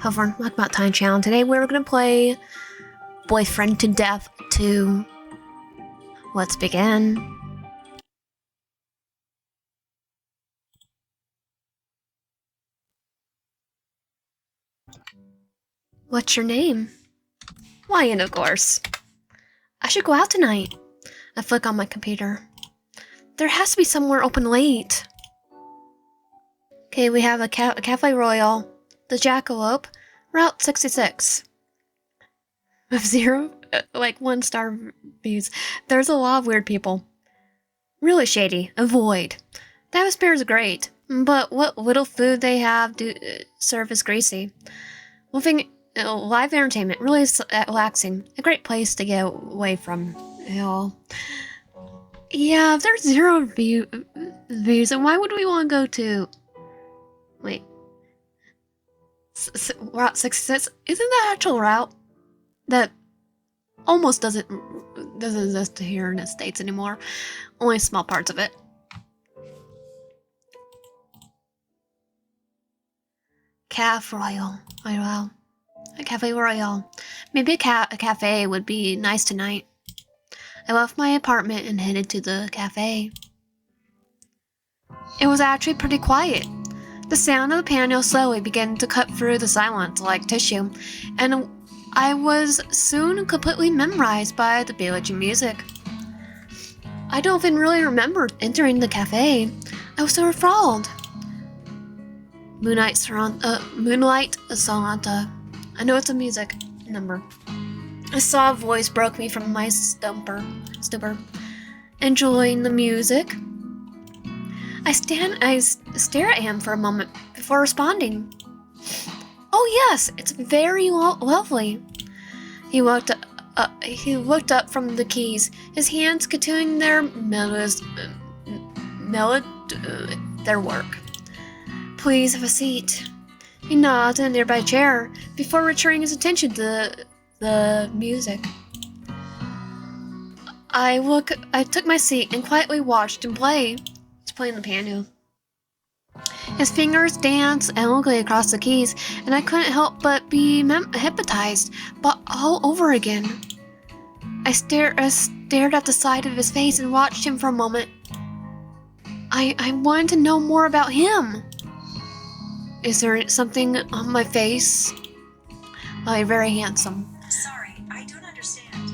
However, welcome back to my channel. Today we're gonna play Boyfriend to Death 2. Let's begin. What's your name? Ryan, of course. I should go out tonight. I flick on my computer. There has to be somewhere open late. Okay, we have a Cafe Royal, the Jackalope, Route 66. With 1-star views. There's a lot of weird people. Really shady. Avoid. The atmosphere is great, but what little food they have serve is greasy. Live entertainment, really relaxing. A great place to get away from it all. Yeah, if there's 0 views, then why would we want to go to... Wait. Route 66? Isn't that actual route? That almost doesn't exist here in the States anymore. Only small parts of it. Cafe Royal. Wow. A Cafe Royal. Maybe a cafe would be nice tonight. I left my apartment and headed to the cafe. It was actually pretty quiet. The sound of the piano slowly began to cut through the silence like tissue, and I was soon completely memorized by the bewitching music. I don't even really remember entering the cafe. I was so enthralled. Moonlight Sonata. I know it's a music number. A soft voice broke me from my stupor. Enjoying the music. I stare at him for a moment before responding. Oh yes, it's very lovely. He looked up from the keys, his hands continuing their their work. Please have a seat. He nodded to a nearby chair before returning his attention to the music. I took my seat and quietly watched him play. He's playing the piano. His fingers danced endlessly across the keys, and I couldn't help but be hypnotized, but all over again. I stared at the side of his face and watched him for a moment. I wanted to know more about him. Is there something on my face? Oh, you're very handsome. Sorry, I don't understand.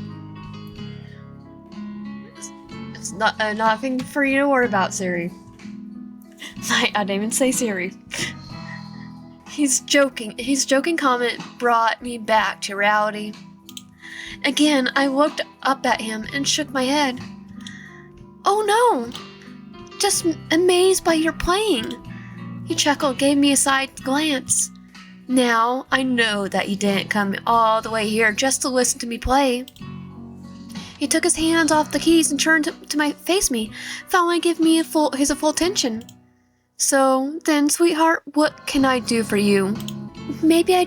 It's not nothing for you to worry about, Siri. I didn't even say Siri. His joking comment brought me back to reality. Again, I looked up at him and shook my head. Oh no! Just amazed by your playing. He chuckled, gave me a side glance. Now, I know that you didn't come all the way here just to listen to me play. He took his hands off the keys and turned to face me, finally giving me his full attention. So, then, sweetheart, what can I do for you? Maybe I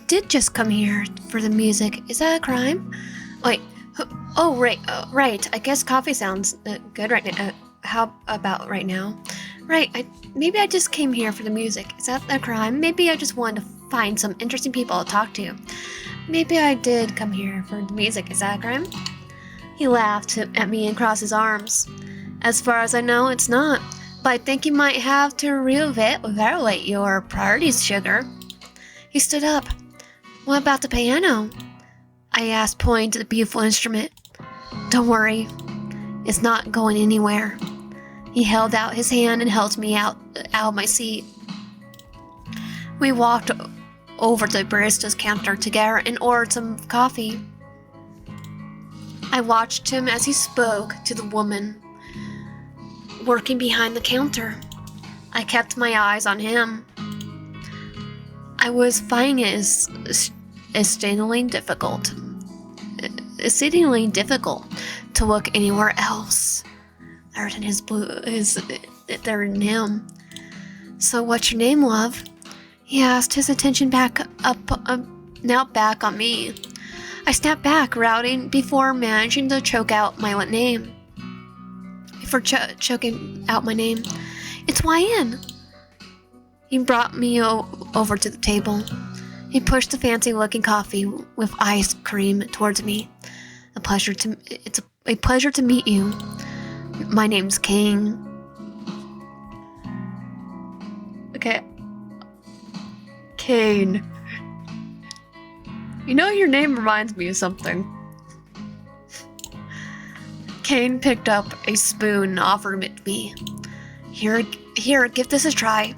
did just come here for the music. Is that a crime? Wait. Oh, right. I guess coffee sounds good right now. How about right now? Right, maybe I just came here for the music. Is that a crime? Maybe I just wanted to find some interesting people to talk to. Maybe I did come here for the music. Is that a crime? He laughed at me and crossed his arms. As far as I know, it's not. But I think you might have to reevaluate your priorities, sugar. He stood up. What about the piano? I asked, pointing to the beautiful instrument. Don't worry. It's not going anywhere. He held out his hand and helped me out of my seat. We walked over to the barista's counter together and ordered some coffee. I watched him as he spoke to the woman working behind the counter. I kept my eyes on him. I was finding it exceedingly difficult to look anywhere else. They're in him. So what's your name, love? He asked, his attention back on me. I snapped back, routing before managing to choke out my name. Choking out my name. It's YN. He brought me over to the table. He pushed the fancy-looking coffee with ice cream towards me. It's a pleasure to meet you. My name's Cain. Okay. Cain. You know, your name reminds me of something. Cain picked up a spoon and offered it to me. Here, give this a try.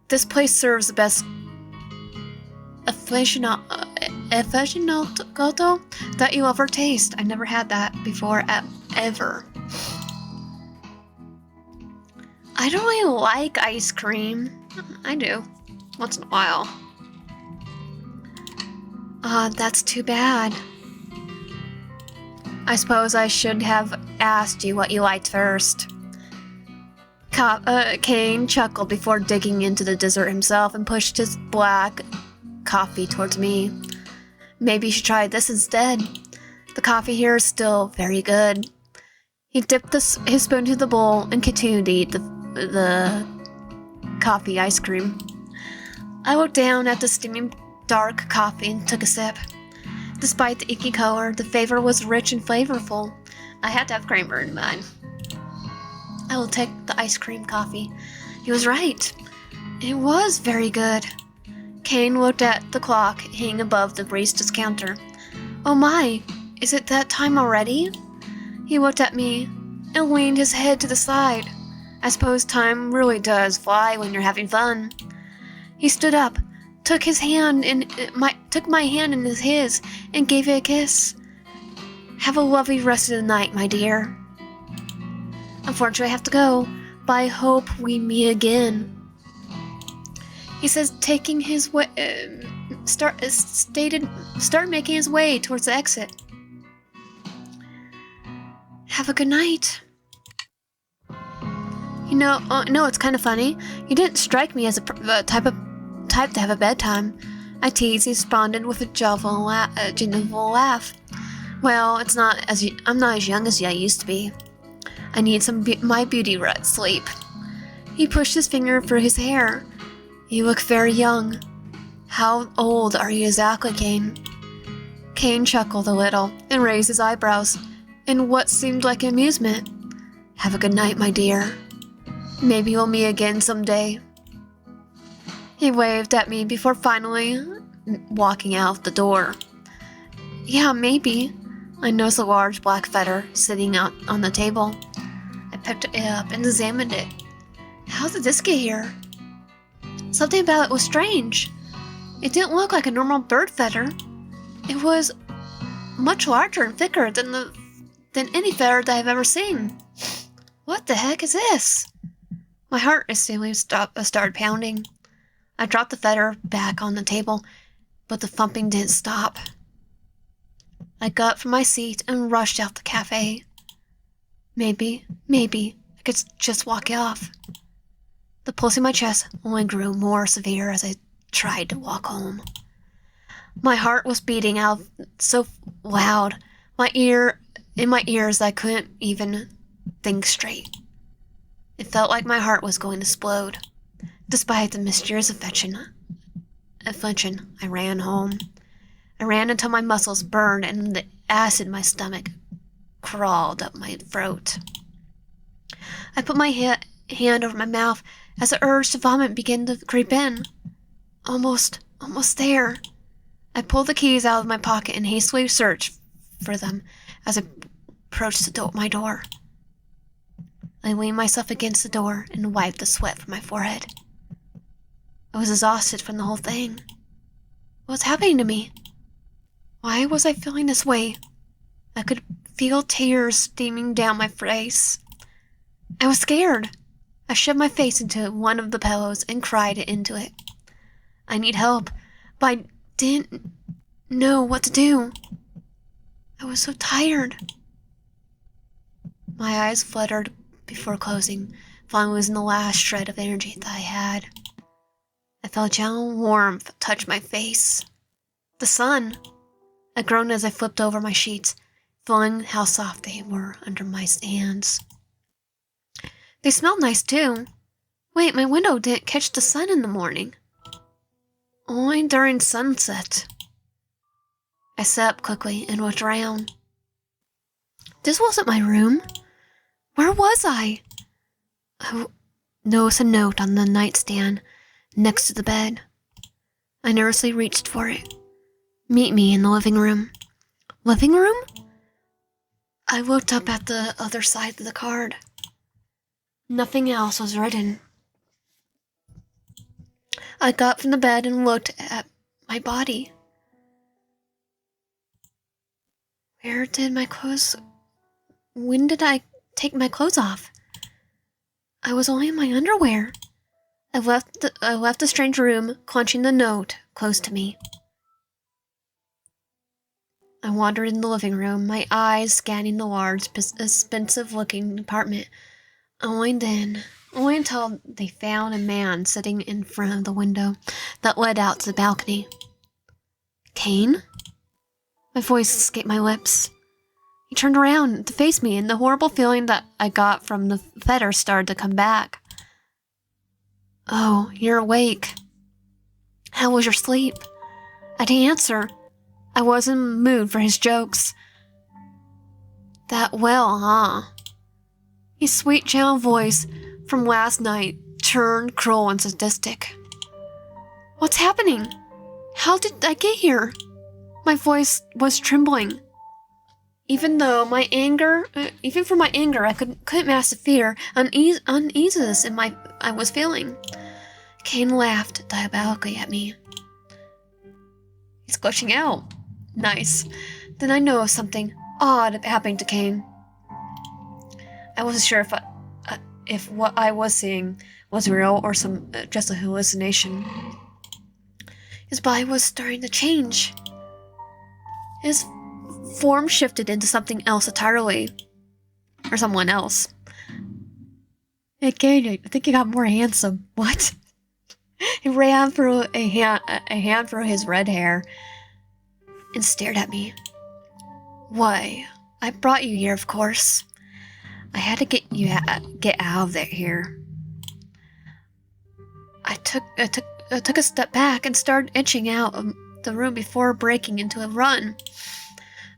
This place serves the best aficionado that you'll ever taste. I've never had that before, ever. I don't really like ice cream. I do, once in a while. That's too bad. I suppose I should have asked you what you liked first. Cain chuckled before digging into the dessert himself and pushed his black coffee towards me. Maybe you should try this instead. The coffee here is still very good. He dipped his spoon into the bowl and continued to eat the coffee ice cream. I looked down at the steaming dark coffee and took a sip. Despite the icky color, the flavor was rich and flavorful. I had to have creamer in mine. I will take the ice cream coffee. He was right. It was very good. Cain looked at the clock hanging above the barista's counter. Oh my, is it that time already? He looked at me and leaned his head to the side. I suppose time really does fly when you're having fun. He stood up, took my hand in his, and gave it a kiss. Have a lovely rest of the night, my dear. Unfortunately, I have to go, but I hope we meet again. He says, taking his way, start making his way towards the exit. Have a good night. You know, it's kind of funny. You didn't strike me as a type to have a bedtime. I teased. He responded with a jovial laugh. Well, I'm not as young as I used to be. I need my beauty sleep. He pushed his finger through his hair. You look very young. How old are you exactly, Cain? Cain chuckled a little and raised his eyebrows in what seemed like amusement. Have a good night, my dear. Maybe we'll meet again someday. He waved at me before finally walking out the door. Yeah, maybe. I noticed a large black feather sitting out on the table. I picked it up and examined it. How did this get here? Something about it was strange. It didn't look like a normal bird feather. It was much larger and thicker than any feather that I've ever seen. What the heck is this? My heart instantly started pounding. I dropped the feather back on the table, but the thumping didn't stop. I got up from my seat and rushed out the cafe. Maybe I could just walk off. The pulse in my chest only grew more severe as I tried to walk home. My heart was beating out so loud, in my ears I couldn't even think straight. It felt like my heart was going to explode. Despite the mysterious affliction, I ran home. I ran until my muscles burned and the acid in my stomach crawled up my throat. I put my hand over my mouth as the urge to vomit began to creep in. Almost there. I pulled the keys out of my pocket and hastily searched for them as I approached my door. I leaned myself against the door and wiped the sweat from my forehead. I was exhausted from the whole thing. What was happening to me? Why was I feeling this way? I could feel tears steaming down my face. I was scared. I shoved my face into one of the pillows and cried into it. I need help, but I didn't know what to do. I was so tired. My eyes fluttered before closing, finally losing the last shred of energy that I had. I felt gentle warmth touch my face. The sun! I groaned as I flipped over my sheets, feeling how soft they were under my hands. They smelled nice too. Wait, my window didn't catch the sun in the morning. Only during sunset. I sat up quickly and looked around. This wasn't my room. Where was I? I noticed a note on the nightstand next to the bed. I nervously reached for it. Meet me in the living room. Living room? I looked up at the other side of the card. Nothing else was written. I got from the bed and looked at my body. Where did my clothes... When did I take my clothes off? I was only in my underwear. I left the strange room, clutching the note close to me. I wandered in the living room, my eyes scanning the large, expensive-looking apartment. Only until they found a man sitting in front of the window that led out to the balcony. Cain? My voice escaped my lips. He turned around to face me, and the horrible feeling that I got from the fetter started to come back. Oh, you're awake. How was your sleep? I didn't answer. I wasn't in the mood for his jokes. That well, huh? His sweet, gentle voice from last night turned cruel and sadistic. What's happening? How did I get here? My voice was trembling. Even from my anger, I couldn't mask the fear, uneasiness I was feeling. Cain laughed diabolically at me. He's glitching out. Nice. Then I know something odd happening to Cain. I wasn't sure if what I was seeing was real or just a hallucination. His body was starting to change. His form shifted into something else entirely. Or someone else. Hey, Cain, I think you got more handsome. What? He ran through a hand through his red hair and stared at me. Why, I brought you here, of course. I had to get out of here. I took a step back and started inching out of the room before breaking into a run.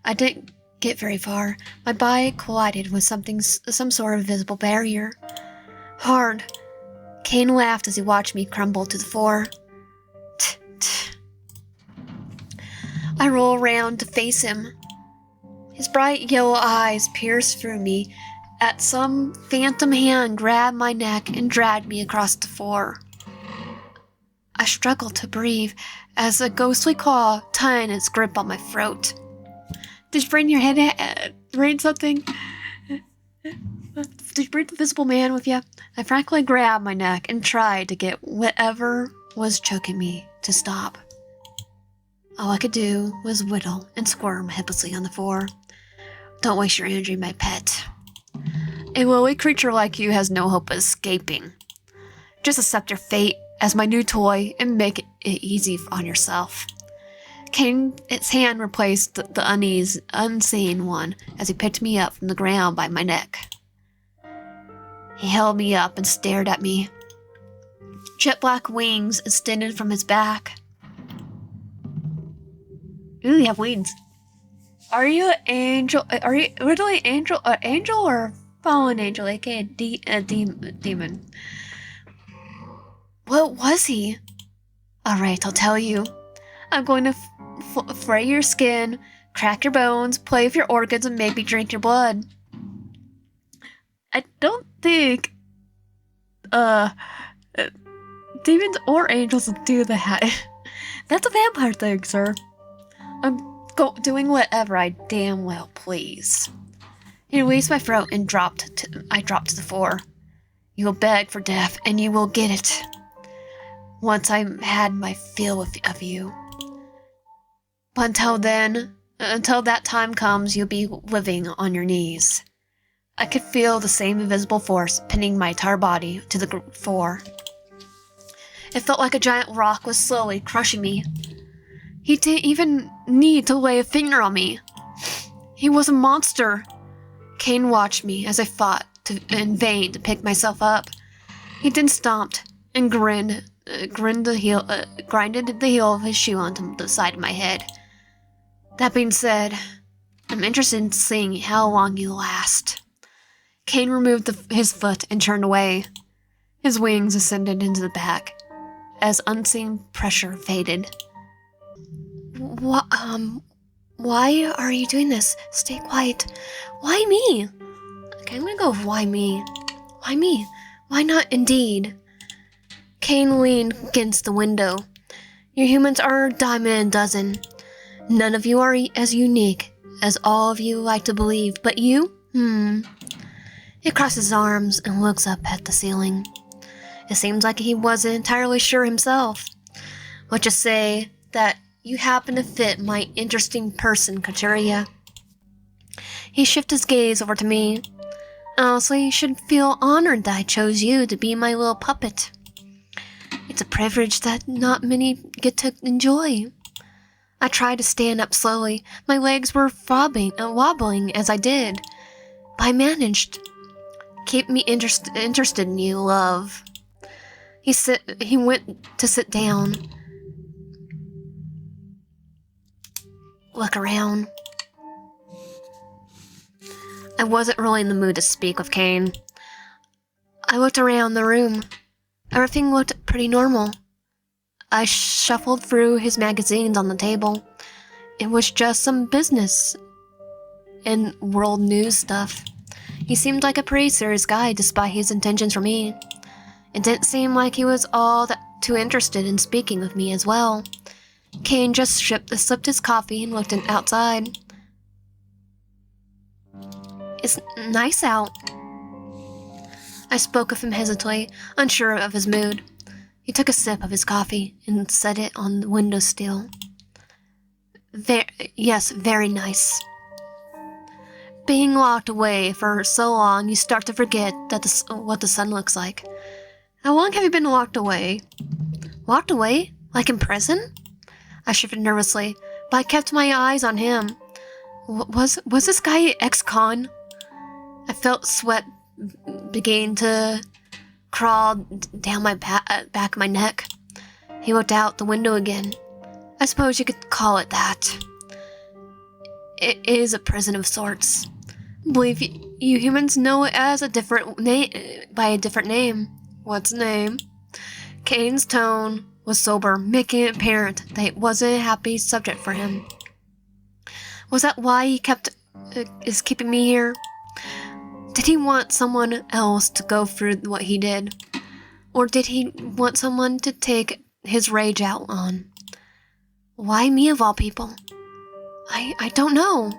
I didn't get very far. My body collided with some sort of visible barrier. Hard. Cain laughed as he watched me crumble to the floor. I rolled around to face him. His bright yellow eyes pierced through me as some phantom hand grabbed my neck and dragged me across the floor. I struggled to breathe as a ghostly claw tightened its grip on my throat. Did you bring your head bring something? Did you bring the visible man with you? I frankly grabbed my neck and tried to get whatever was choking me to stop. All I could do was whittle and squirm helplessly on the floor. Don't waste your energy, my pet. A lowly creature like you has no hope of escaping. Just accept your fate as my new toy and make it easy on yourself. Cain's hand replaced the unseen one as he picked me up from the ground by my neck. He held me up and stared at me. Jet black wings extended from his back. Ooh, you have wings. Are you an angel? Are you literally an angel or fallen angel, aka a demon? What was he? Alright, I'll tell you. I'm going to fray your skin, crack your bones, play with your organs, and maybe drink your blood. I don't think demons or angels will do that. That's a vampire thing, sir. I'm doing whatever I damn well please. He released my throat and I dropped to the floor. You will beg for death, and you will get it. Once I had my fill of you. But until that time comes, you'll be living on your knees. I could feel the same invisible force pinning my entire body to the floor. It felt like a giant rock was slowly crushing me. He didn't even need to lay a finger on me. He was a monster. Cain watched me as I fought in vain to pick myself up. He then stomped and grinned grinded the heel of his shoe onto the side of my head. That being said, I'm interested in seeing how long you last. Cain removed his foot and turned away. His wings ascended into the back as unseen pressure faded. Why are you doing this? Stay quiet. Why me? Okay, I'm gonna go with why me. Why me? Why not indeed? Cain leaned against the window. You humans are a dime a dozen. None of you are as unique as all of you like to believe, but you? He crosses his arms and looks up at the ceiling. It seems like he wasn't entirely sure himself. Let's just say that you happen to fit my interesting person criteria. He shifted his gaze over to me. Honestly, you should feel honored that I chose you to be my little puppet. It's a privilege that not many get to enjoy. I tried to stand up slowly. My legs were wobbling as I did. But I managed. Keep me interested in you, love. He went to sit down. Look around. I wasn't really in the mood to speak with Cain. I looked around the room. Everything looked pretty normal. I shuffled through his magazines on the table. It was just some business and world news stuff. He seemed like a pretty serious guy despite his intentions for me. It didn't seem like he was all that too interested in speaking with me as well. Cain just sipped his coffee and looked outside. It's nice out. I spoke of him hesitantly, unsure of his mood. He took a sip of his coffee and set it on the windowsill. Yes, very nice. Being locked away for so long, you start to forget what the sun looks like. How long have you been locked away? Locked away? Like in prison? I shifted nervously, but I kept my eyes on him. Was this guy ex-con? I felt sweat begin to crawl down my back of my neck. He looked out the window again. I suppose you could call it that. It is a prison of sorts. I believe you humans know it as a different name, by a different name. What's the name? Cain's tone was sober, making it apparent that it wasn't a happy subject for him. Was that why he is keeping me here? Did he want someone else to go through what he did? Or did he want someone to take his rage out on? Why me of all people? I don't know.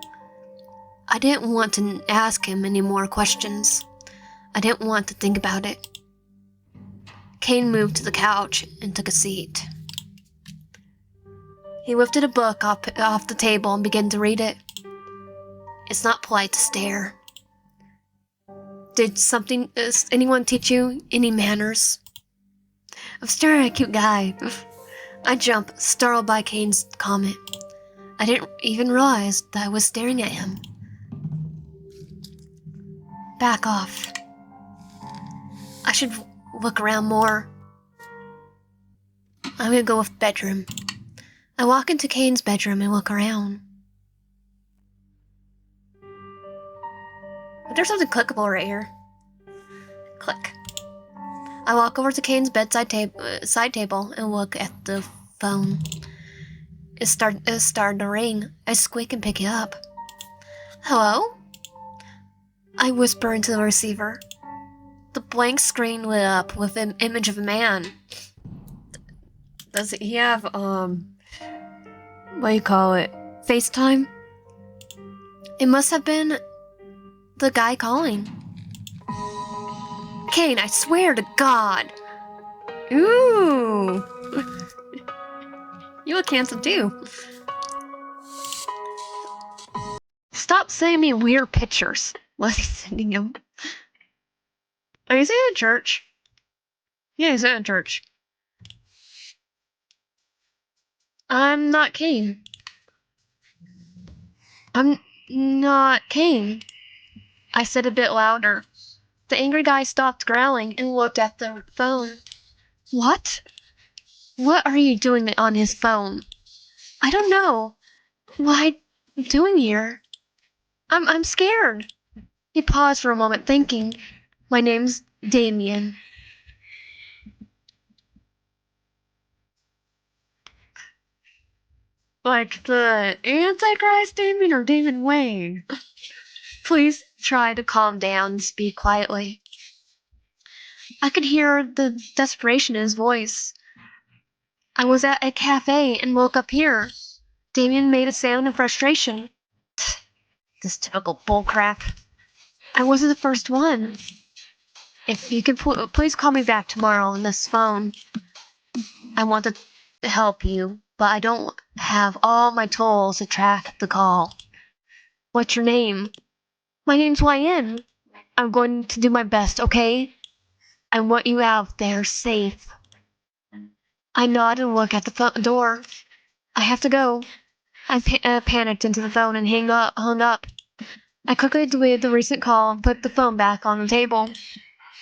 I didn't want to ask him any more questions. I didn't want to think about it. Cain moved to the couch and took a seat. He lifted a book off the table and began to read it. It's not polite to stare. Does anyone teach you any manners? I'm staring at a cute guy. I jumped, startled by Cain's comment. I didn't even realize that I was staring at him. Back off. I should look around more. I'm gonna go with bedroom. I walk into Cain's bedroom and look around. But there's something clickable right here. Click. I walk over to Cain's bedside side table and look at the phone. It started to ring. I squeak and pick it up. Hello? I whisper into the receiver. The blank screen lit up with an image of a man. Does he have, what do you call it? FaceTime? It must have been the guy calling. Cain, I swear to God. Ooh. You look handsome too. Stop sending me weird pictures. What's he sending him? Oh, he's in a church. Yeah, he's in a church. I'm not Cain. I'm not Cain. I said a bit louder. The angry guy stopped growling and looked at the phone. What? What are you doing on his phone? I don't know. What am I doing here? I'm scared. He paused for a moment, thinking. My name's Damien. Like the Antichrist Damien or Damon Wayne? Please try to calm down and speak quietly. I could hear the desperation in his voice. I was at a cafe and woke up here. Damien made a sound of frustration. This typical bullcrap. I wasn't the first one. If you could please call me back tomorrow on this phone. I want to help you, but I don't have all my tools to track the call. What's your name? My name's YN. I'm going to do my best, okay? I want you out there safe. I nod and look at the door. I have to go. I panicked into the phone and hung up. I quickly deleted the recent call and put the phone back on the table.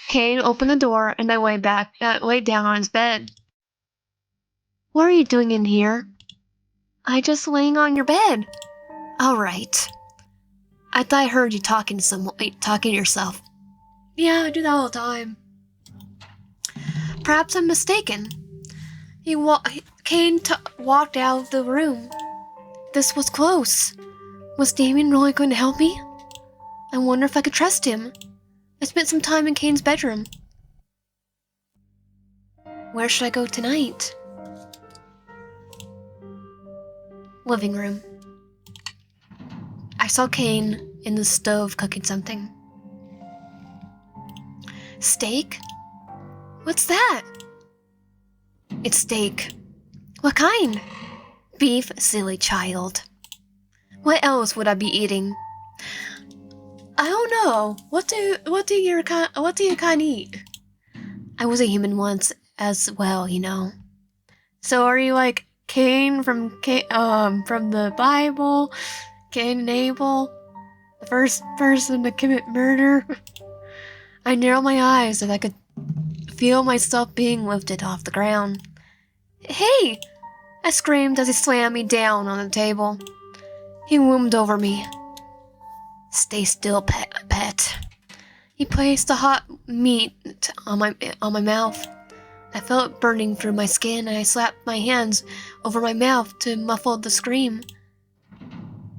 Cain opened the door and I laid down on his bed. What are you doing in here? I just laying on your bed. All right. I thought I heard you talking to yourself. Yeah, I do that all the time. Perhaps I'm mistaken. Cain walked out of the room. This was close. Was Damien really going to help me? I wonder if I could trust him. I spent some time in Cain's bedroom. Where should I go tonight? Living room. I saw Cain in the stove cooking something. Steak? What's that? It's steak. What kind? Beef, silly child. What else would I be eating? I don't know. What do your kind eat? I was a human once as well, you know. So are you like Cain from the Bible? Cain and Abel? The first person to commit murder? I narrowed my eyes and I could feel myself being lifted off the ground. Hey! I screamed as he slammed me down on the table. He loomed over me. Stay still, pet. He placed the hot meat on my mouth. I felt it burning through my skin and I slapped my hands over my mouth to muffle the scream.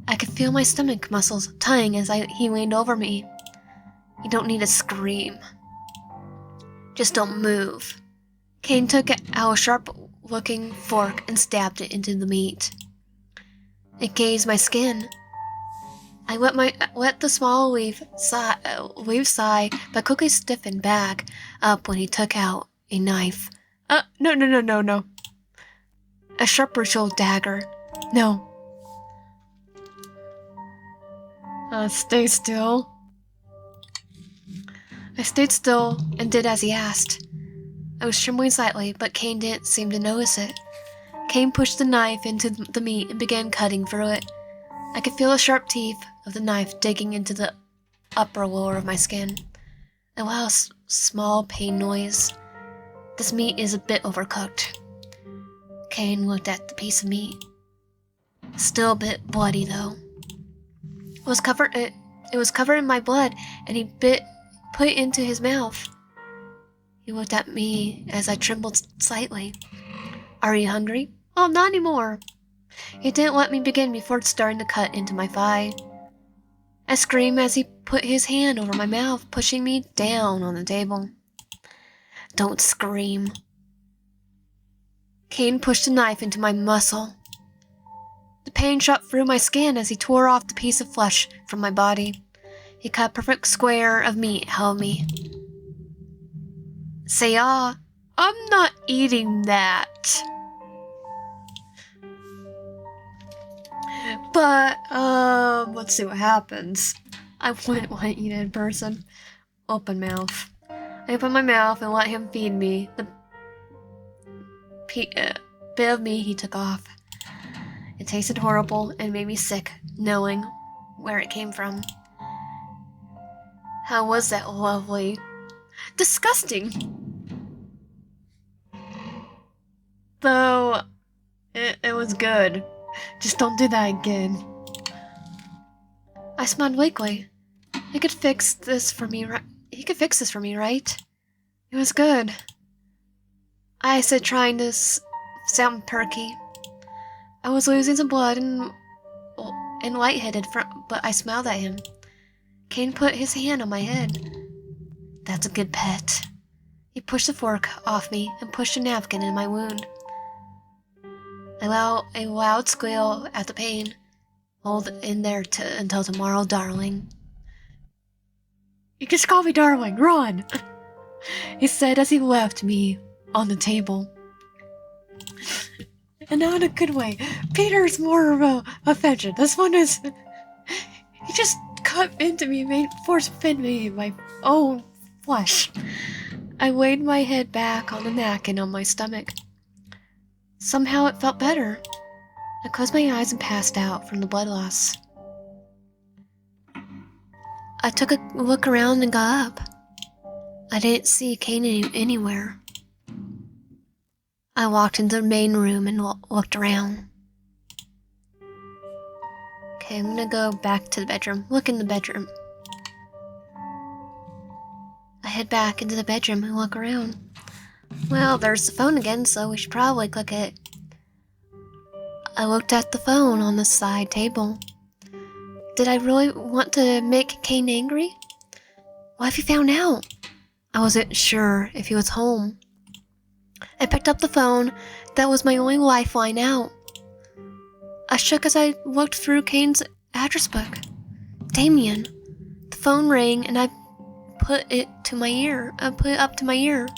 I could feel my stomach muscles tightening as he leaned over me. You don't need to scream. Just don't move. Cain took out a sharp-looking fork and stabbed it into the meat. It grazed my skin. I let the small leaf sigh, but quickly stiffened back up when he took out a knife. No. A sharp bristled dagger. No. Stay still. I stayed still and did as he asked. I was trembling slightly, but Cain didn't seem to notice it. Cain pushed the knife into the meat and began cutting through it. I could feel the sharp teeth of the knife digging into the upper lower of my skin. A loud, small pain noise. This meat is a bit overcooked. Cain looked at the piece of meat. Still a bit bloody, though. It was covered in my blood, and he put it into his mouth. He looked at me as I trembled slightly. Are you hungry? Oh, not anymore. He didn't let me begin before starting to cut into my thigh. I screamed as he put his hand over my mouth, pushing me down on the table. Don't scream. Cain pushed a knife into my muscle. The pain shot through my skin as he tore off the piece of flesh from my body. He cut a perfect square of meat out of me. Say, I'm not eating that. But, let's see what happens. I wouldn't want to eat it in person. Open mouth. I opened my mouth and let him feed me. The bit of meat he took off. It tasted horrible and made me sick, knowing where it came from. How was that lovely? Disgusting! though it was good. Just don't do that again. I smiled weakly. He could fix this for me, right? He could fix this for me, right? It was good. I said, trying to sound perky. I was losing some blood and lightheaded, but I smiled at him. Cain put his hand on my head. That's a good pet. He pushed the fork off me and pushed a napkin in my wound. A loud squeal at the pain. Hold in there until tomorrow, darling. You just call me darling, run! He said as he left me on the table. And not in a good way. Peter's more of a affection. This one is... He just cut into me, force-fed me in my own flesh. I laid my head back on the napkin on my stomach. Somehow it felt better. I closed my eyes and passed out from the blood loss. I took a look around and got up. I didn't see Cain anywhere. I walked into the main room and looked around. Okay, I'm gonna go back to the bedroom. Look in the bedroom. I head back into the bedroom and look around. Well, there's the phone again, so we should probably click it. I looked at the phone on the side table. Did I really want to make Cain angry? What if he found out? I wasn't sure if he was home. I picked up the phone. That was my only lifeline out. I shook as I looked through Cain's address book. Damien. The phone rang and I put it to my ear. I put it up to my ear.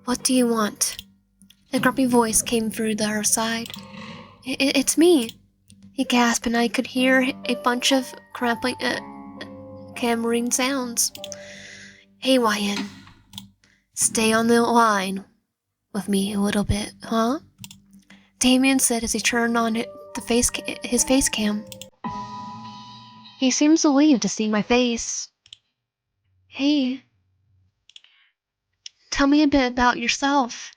What do you want? A grumpy voice came through the other side. It's me. He gasped and I could hear a bunch of clamoring sounds. Hey, Ryan. Stay on the line with me a little bit, huh? Damien said as he turned on his face cam. He seems relieved to see my face. Hey. Tell me a bit about yourself.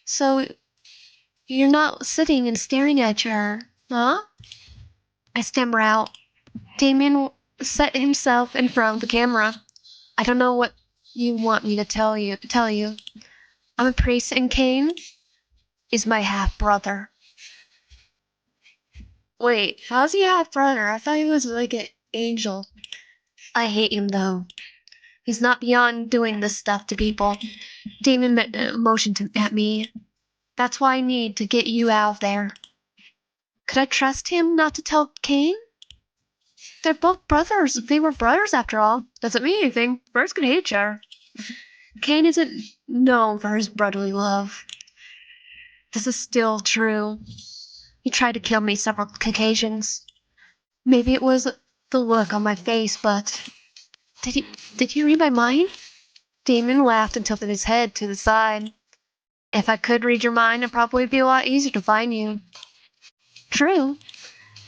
So, you're not sitting and staring at her, huh? I stammer out. Damien set himself in front of the camera. I don't know what you want me to tell you. I'm a priest and Cain is my half-brother. Wait, how's he half-brother? I thought he was like an angel. I hate him though. He's not beyond doing this stuff to people. Damien motioned at me. That's why I need to get you out of there. Could I trust him not to tell Cain? They're both brothers. They were brothers after all. Doesn't mean anything. Birds can hate each other. Cain isn't known for his brotherly love. This is still true. He tried to kill me several occasions. Maybe it was the look on my face, but... Did he read my mind? Damien laughed and tilted his head to the side. If I could read your mind, it'd probably be a lot easier to find you. True.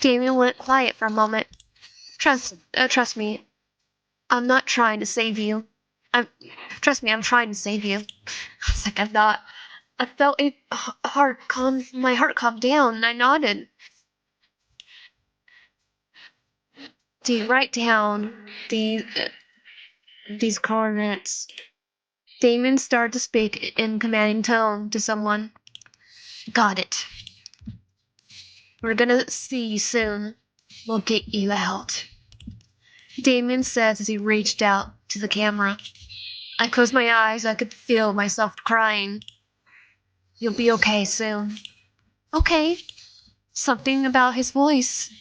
Damien went quiet for a moment. Trust me. I'm not trying to save you. Trust me, I'm trying to save you. It's like I'm not. I felt my heart calmed down, and I nodded. Do you write down these coordinates? Damien started to speak in commanding tone to someone. Got it. We're gonna see you soon. We'll get you out. Damien says as he reached out to the camera. I closed my eyes. I could feel myself crying. You'll be okay soon. Okay. Something about his voice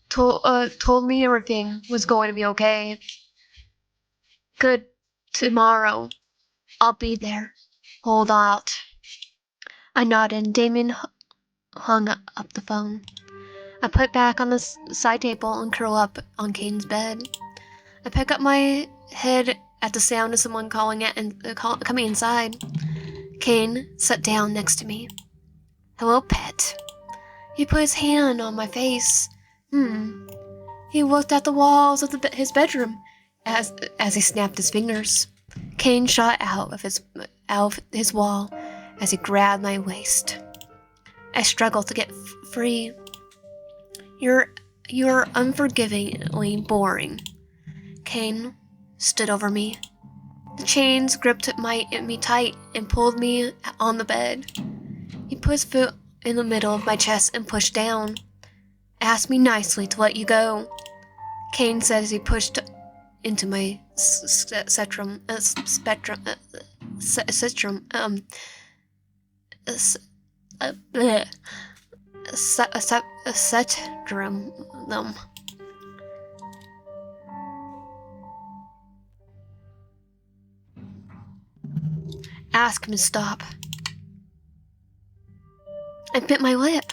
told me everything was going to be okay. Good. Tomorrow. I'll be there. Hold out. I nodded and Damien hung up the phone. I put back on the side table and curl up on Cain's bed. I pick up my head at the sound of someone calling it and coming inside. Cain sat down next to me. Hello, pet. He put his hand on my face. He looked at the walls of his bedroom as he snapped his fingers. Cain shot out of his wall as he grabbed my waist. I struggled to get free. You're unforgivingly boring. Cain stood over me. The chains gripped me tight and pulled me on the bed. He put his foot in the middle of my chest and pushed down. Asked me nicely to let you go. Cain said as he pushed into my spectrum. Ask him to stop. I bit my lip.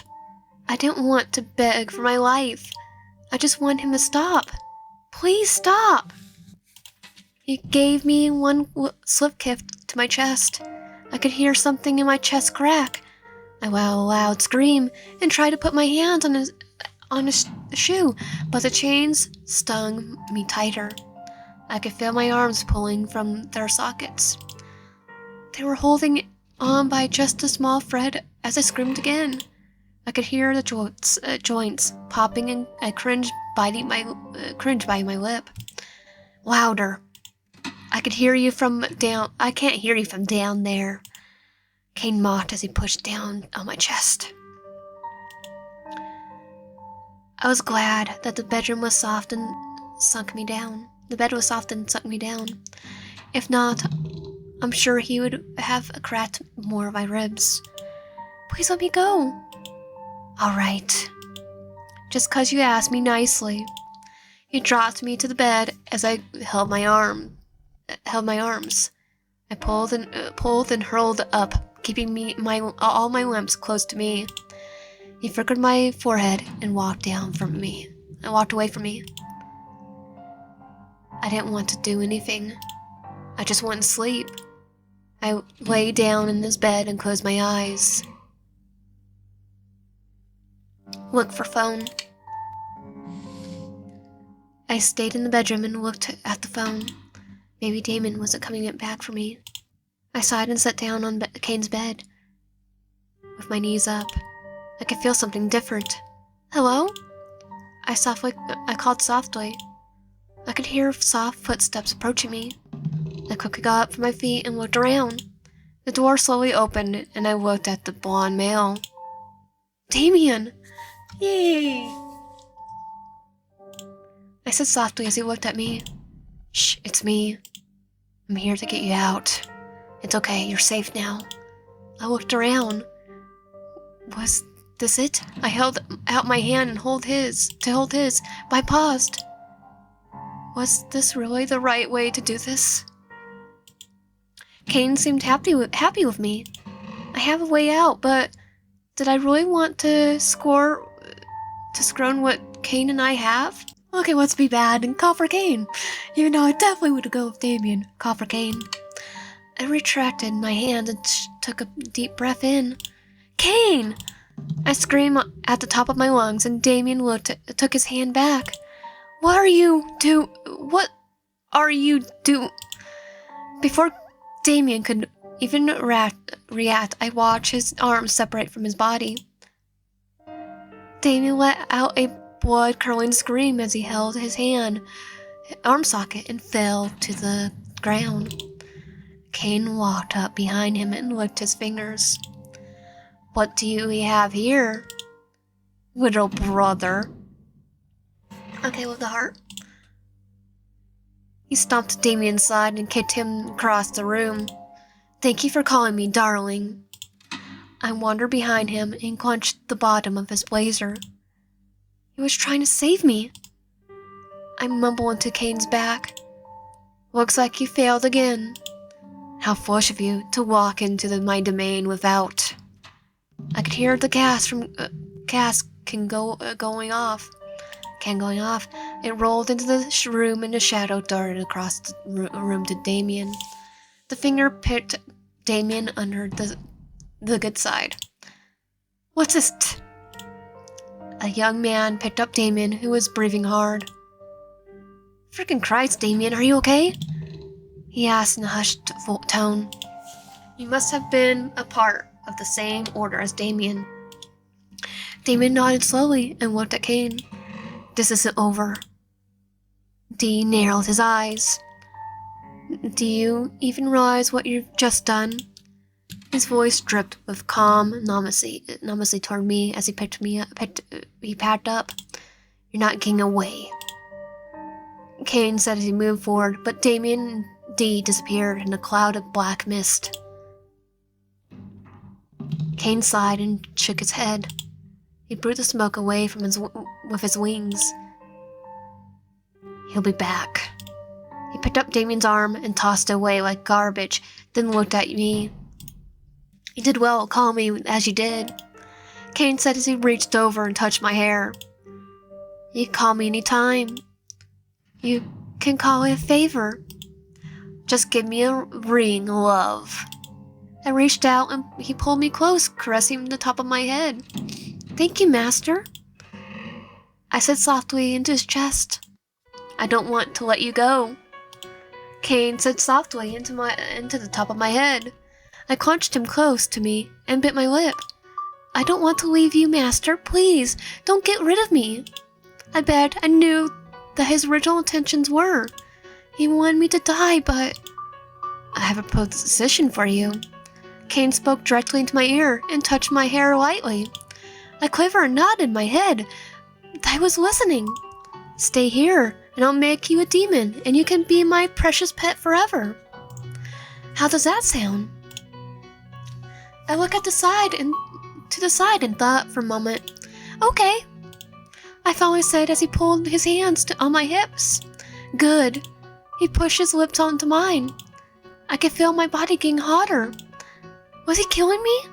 I didn't want to beg for my life. I just want him to stop. Please stop. He gave me one slip kick to my chest. I could hear something in my chest crack. I let out a loud scream and tried to put my hand on his shoe, but the chains stung me tighter. I could feel my arms pulling from their sockets. They were holding on by just a small thread as I screamed again. I could hear the joints popping, and I cringed, biting my lip. Louder. I could hear you from down. I can't hear you from down there. Cain mocked as he pushed down on my chest. I was glad that the bed was soft and sunk me down. If not, I'm sure he would have cracked more of my ribs. Please let me go. All right. Just 'cause you asked me nicely. He dropped me to the bed as I held my arms. I pulled and hurled up, keeping all my limbs close to me. He flickered my forehead and walked away from me. I didn't want to do anything. I just wanted to sleep. I lay down in this bed and closed my eyes. Look for phone. I stayed in the bedroom and looked at the phone. Maybe Damon wasn't coming back for me. I sighed and sat down on Cain's bed with my knees up. I could feel something different. Hello? I called softly. I could hear soft footsteps approaching me. I quickly got up from my feet and looked around. The door slowly opened and I looked at the blonde male. Damien! Yay! I said softly as he looked at me. Shh, it's me. I'm here to get you out. It's okay, you're safe now. I looked around. Was this it? I held out my hand and hold his, but I paused. Was this really the right way to do this? Cain seemed happy with me. I have a way out, but did I really want to scrown what Cain and I have? Okay, let's be bad and call for Cain. Even though I definitely would go with Damien. Call for Cain. I retracted my hand and took a deep breath in. Cain! I screamed at the top of my lungs, and Damien took his hand back. What are you do? Before Damien could even react, I watched his arms separate from his body. Damien let out a blood-curdling scream as he held his arm socket and fell to the ground. Cain walked up behind him and licked his fingers. What do we have here, little brother? Okay, with the heart. He stomped Damien's side and kicked him across the room. Thank you for calling me darling. I wandered behind him and clenched the bottom of his blazer. He was trying to save me. I mumbled into Cain's back. Looks like you failed again. How foolish of you to walk into my domain without. I could hear the gas going off. It rolled into the room and a shadow darted across the room to Damien. The finger picked Damien under the good side. What's this? A young man picked up Damien, who was breathing hard. Frickin' Christ, Damien, are you okay? He asked in a hushed tone. You must have been a part of the same order as Damien. Damien nodded slowly and looked at Cain. This isn't over. D narrowed his eyes. Do you even realize what you've just done? His voice dripped with calm normalcy toward me as he packed up. You're not getting away. Cain said as he moved forward, but Damien and D disappeared in a cloud of black mist. Cain sighed and shook his head. He blew the smoke away from with his wings. He'll be back. He picked up Damien's arm and tossed it away like garbage, then looked at me. You did well, call me as you did. Cain said as he reached over and touched my hair. You can call me any time. You can call it a favor. Just give me a ring, love. I reached out and he pulled me close, caressing the top of my head. Thank you, master. I said softly into his chest. I don't want to let you go. Cain said softly into the top of my head. I clenched him close to me and bit my lip. I don't want to leave you, master. Please, don't get rid of me. I begged. I knew that his original intentions were. He wanted me to die, but I have a proposition for you. Cain spoke directly into my ear and touched my hair lightly. I quivered and nodded my head. I was listening. Stay here, and I'll make you a demon, and you can be my precious pet forever. How does that sound? I looked at the side and thought for a moment. Okay, I finally said as he pulled his hands on my hips. Good. He pushed his lips onto mine. I could feel my body getting hotter. Was he killing me?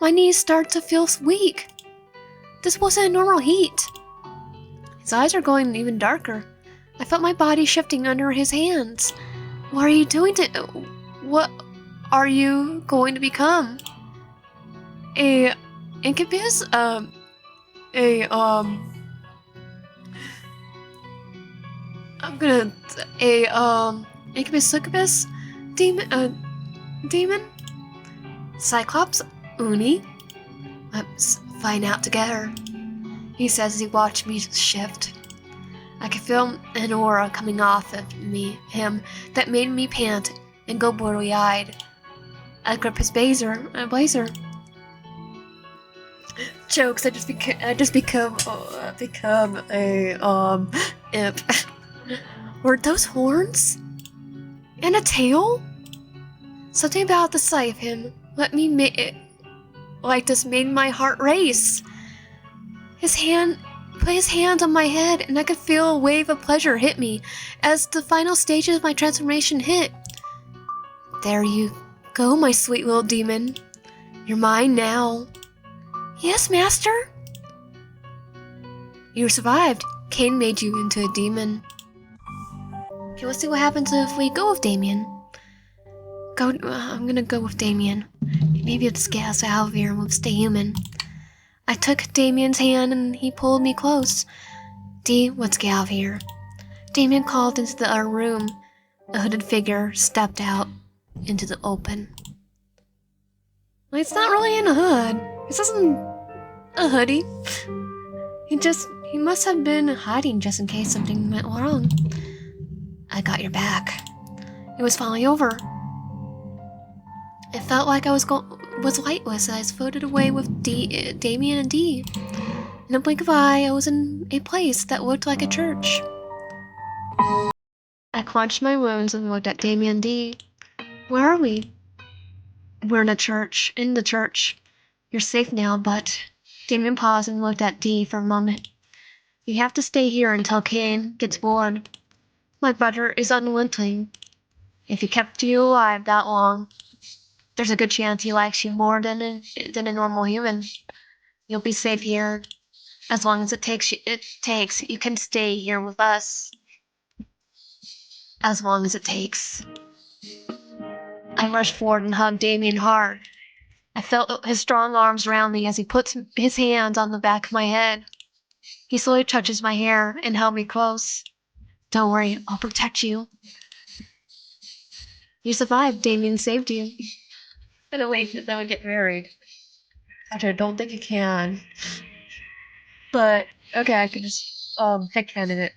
My knees started to feel weak. This wasn't a normal heat. His eyes are going even darker. I felt my body shifting under his hands. What are you doing what are you going to become? A incubus? Incubus succubus? Demon? Cyclops? Uni? Let's find out together, he says as he watched me shift. I could feel an aura coming off of him that made me pant and go blurry-eyed. I grip his blazer. Jokes. I just become a imp. Were those horns? And a tail? Something about the sight of him made my heart race. Put his hand on my head, and I could feel a wave of pleasure hit me as the final stages of my transformation hit. There you go, my sweet little demon. You're mine now. Yes, master. You survived. Cain made you into a demon. Okay, let's see what happens if we go with Damien. I'm gonna go with Damien. Maybe it's gas out of here and we'll stay human. I took Damien's hand and he pulled me close. D, let's get out of here. Damien called into the other room. A hooded figure stepped out into the open. Well, it's not really in a hood. This isn't a hoodie. He must have been hiding just in case something went wrong. I got your back. It was finally over. It felt like I was lightless as I floated away with Damien and D. In a blink of an eye, I was in a place that looked like a church. I clenched my wounds and looked at Damien and D. Where are we? We're in the church. You're safe now, but... Damien paused and looked at D for a moment. You have to stay here until Cain gets born. My brother is unrelenting. If he kept you alive that long, there's a good chance he likes you more than a normal human. You'll be safe here. As long as it takes, you can stay here with us. As long as it takes. I rushed forward and hugged Damien hard. I felt his strong arms around me as he put his hands on the back of my head. He slowly touches my hair and held me close. Don't worry, I'll protect you. You survived. Damien saved you. And wait, then we get married. Actually, I don't think it can. But okay, I can just headcanon it.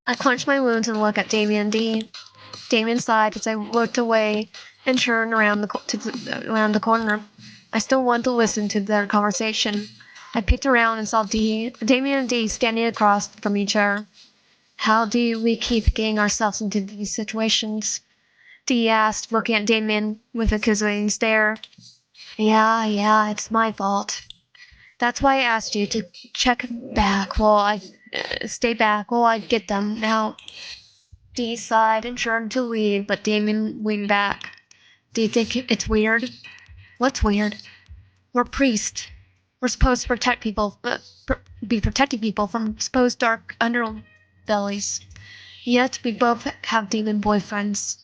I clenched my wounds and looked at Damien D. Damien sighed as I looked away and turned around around the corner. I still wanted to listen to their conversation. I peeked around and saw Damien and D standing across from each other. How do we keep getting ourselves into these situations? Dee asked, looking at Damien with a quizzing stare. Yeah, it's my fault. That's why I asked you to stay back while I get them. Now, Dee sighed and turned to leave, but Damien leaned back. Do you think it's weird? What's weird? We're priests. We're supposed to protect people, be protecting people from supposed dark underbellies. Yet we both have demon boyfriends.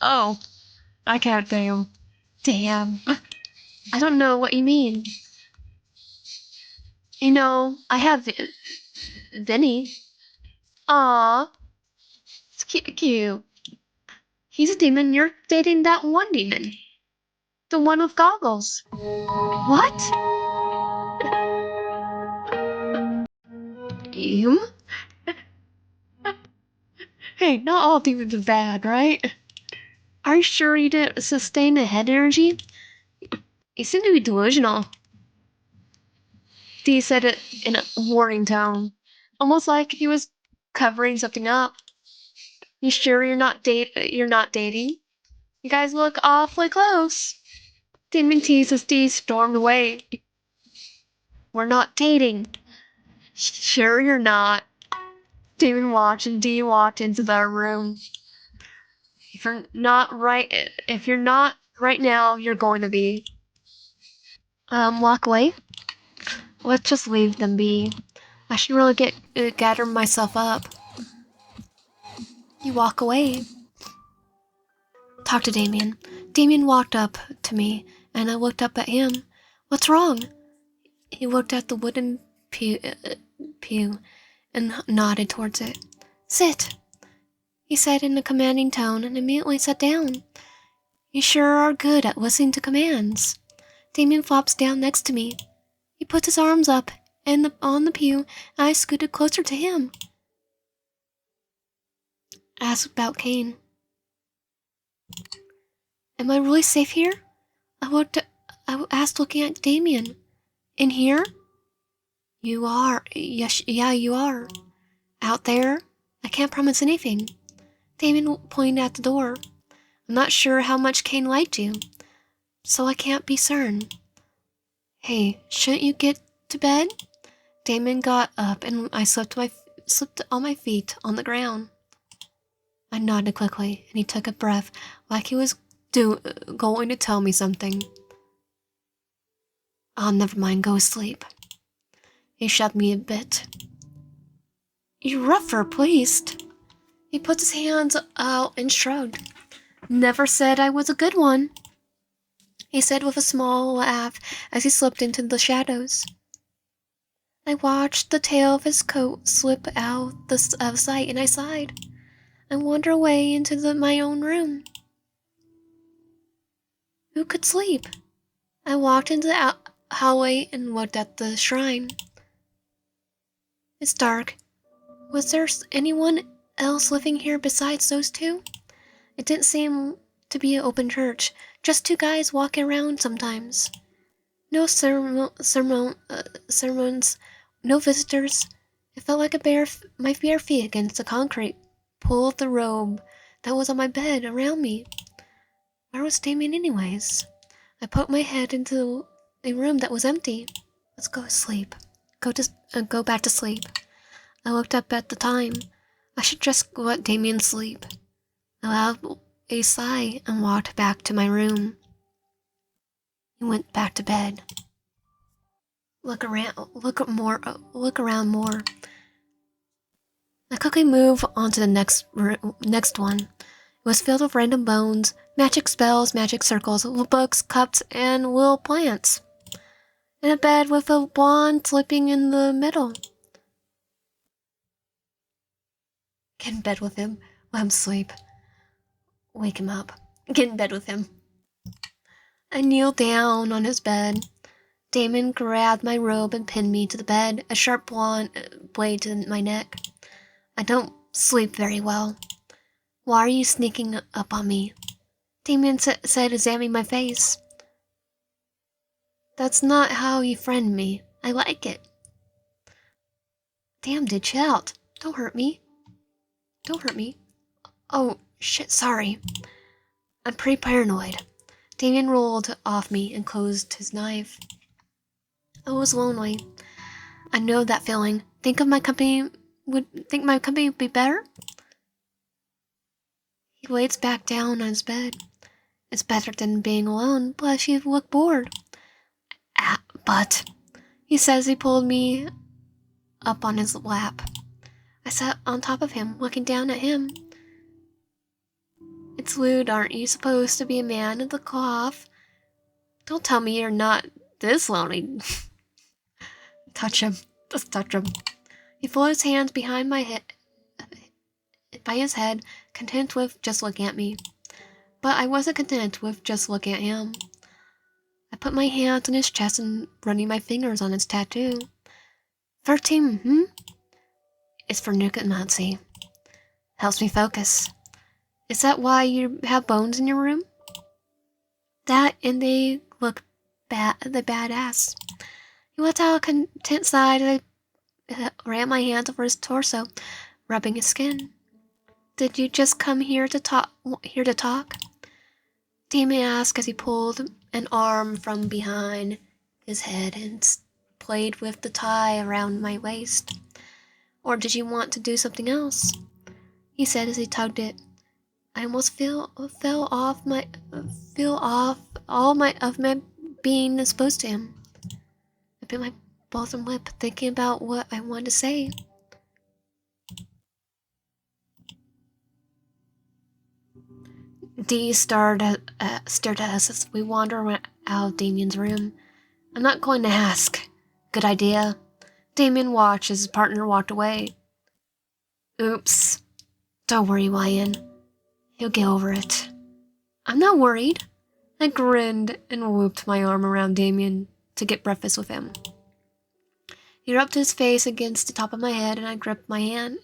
Oh, I can't damn. Damn. I don't know what you mean. You know, I have Vinny. Aw, it's cute. He's a demon. You're dating that one demon. The one with goggles. What? You? Hey, not all demons are bad, right? Are you sure you didn't sustain the head energy? You seem to be delusional. Dee said it in a warning tone, almost like he was covering something up. You sure you're not dating? You guys look awfully close. Demon teased as Dee stormed away. We're not dating. Sure you're not. Demon watched and Dee walked into their room. If you're not right now, you're going to be. Walk away? Let's just leave them be. I should really gather myself up. You walk away. Talk to Damien. Damien walked up to me, and I looked up at him. What's wrong? He looked at the wooden pew and nodded towards it. Sit, he said in a commanding tone, and immediately sat down. You sure are good at listening to commands. Damien flops down next to me. He puts his arms up on the pew, and I scooted closer to him. Asked about Cain. Am I really safe here? I asked, looking at Damien. In here? You are. Yes, yeah, you are. Out there? I can't promise anything. Damien pointed at the door. I'm not sure how much Cain liked you, so I can't be certain. Hey, shouldn't you get to bed? Damien got up and I slipped on my feet on the ground. I nodded quickly and he took a breath like he was going to tell me something. Oh, never mind, go sleep. He shoved me a bit. You rougher, pleased. He put his hands out and shrugged. Never said I was a good one, he said with a small laugh as he slipped into the shadows. I watched the tail of his coat slip out of sight and I sighed. I wandered away into my own room. Who could sleep? I walked into the hallway and looked at the shrine. It's dark. Was there anyone else living here besides those two? It didn't seem to be an open church, just two guys walking around sometimes. No sermons, no visitors. It felt like my bare feet against the concrete pull of the robe that was on my bed around me. Where was Damien anyways? I poked my head into a room that was empty. Let's go to sleep. Go back to sleep. I looked up at the time. I should just let Damien sleep. I allowed a sigh and walked back to my room. He went back to bed. Look around more. I quickly moved on to the next one. It was filled with random bones, magic spells, magic circles, little books, cups, and little plants. And a bed with a wand slipping in the middle. Get in bed with him. Let him sleep. Wake him up. Get in bed with him. I kneeled down on his bed. Damon grabbed my robe and pinned me to the bed, a sharp blade to my neck. I don't sleep very well. Why are you sneaking up on me? Damon said, examining my face. That's not how you friend me. I like it. Damn, dude, chill out. Don't hurt me. Don't hurt me. Oh, shit, sorry. I'm pretty paranoid. Damien rolled off me and closed his knife. I was lonely. I know that feeling. Think my company would be better? He lays back down on his bed. It's better than being alone, plus you look bored. But he says he pulled me up on his lap. I sat on top of him, looking down at him. It's lewd, aren't you supposed to be a man of the cloth? Don't tell me you're not this lonely. Touch him. Just touch him. He folded his hands behind my head, by his head, content with just looking at me. But I wasn't content with just looking at him. I put my hands on his chest and running my fingers on his tattoo. 13, It's for necromancy. Helps me focus. Is that why you have bones in your room? That and they look badass. He let out a content sigh as I ran my hands over his torso, rubbing his skin. Did you just come here to talk? Damon asked as he pulled an arm from behind his head and played with the tie around my waist. Or did you want to do something else? He said as he tugged it. I almost fell off all my being exposed to him. I bit my bottom lip, thinking about what I wanted to say. Dee stared at us as we wandered out of Damien's room. I'm not going to ask. Good idea. Damien watched as his partner walked away. Oops. Don't worry, Ryan. He'll get over it. I'm not worried. I grinned and whooped my arm around Damien to get breakfast with him. He rubbed his face against the top of my head and I gripped my hand.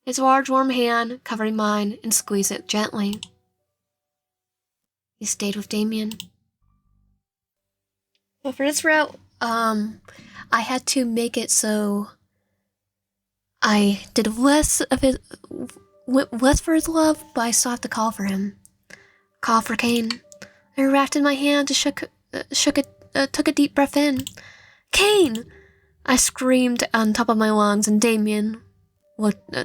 His large warm hand covered mine and squeezed it gently. He stayed with Damien. But for this route, I had to make it so I did less for his love, but I still have to call for him. Call for Cain. I wrapped in my hand and took a deep breath in. Cain! I screamed on top of my lungs, and Damien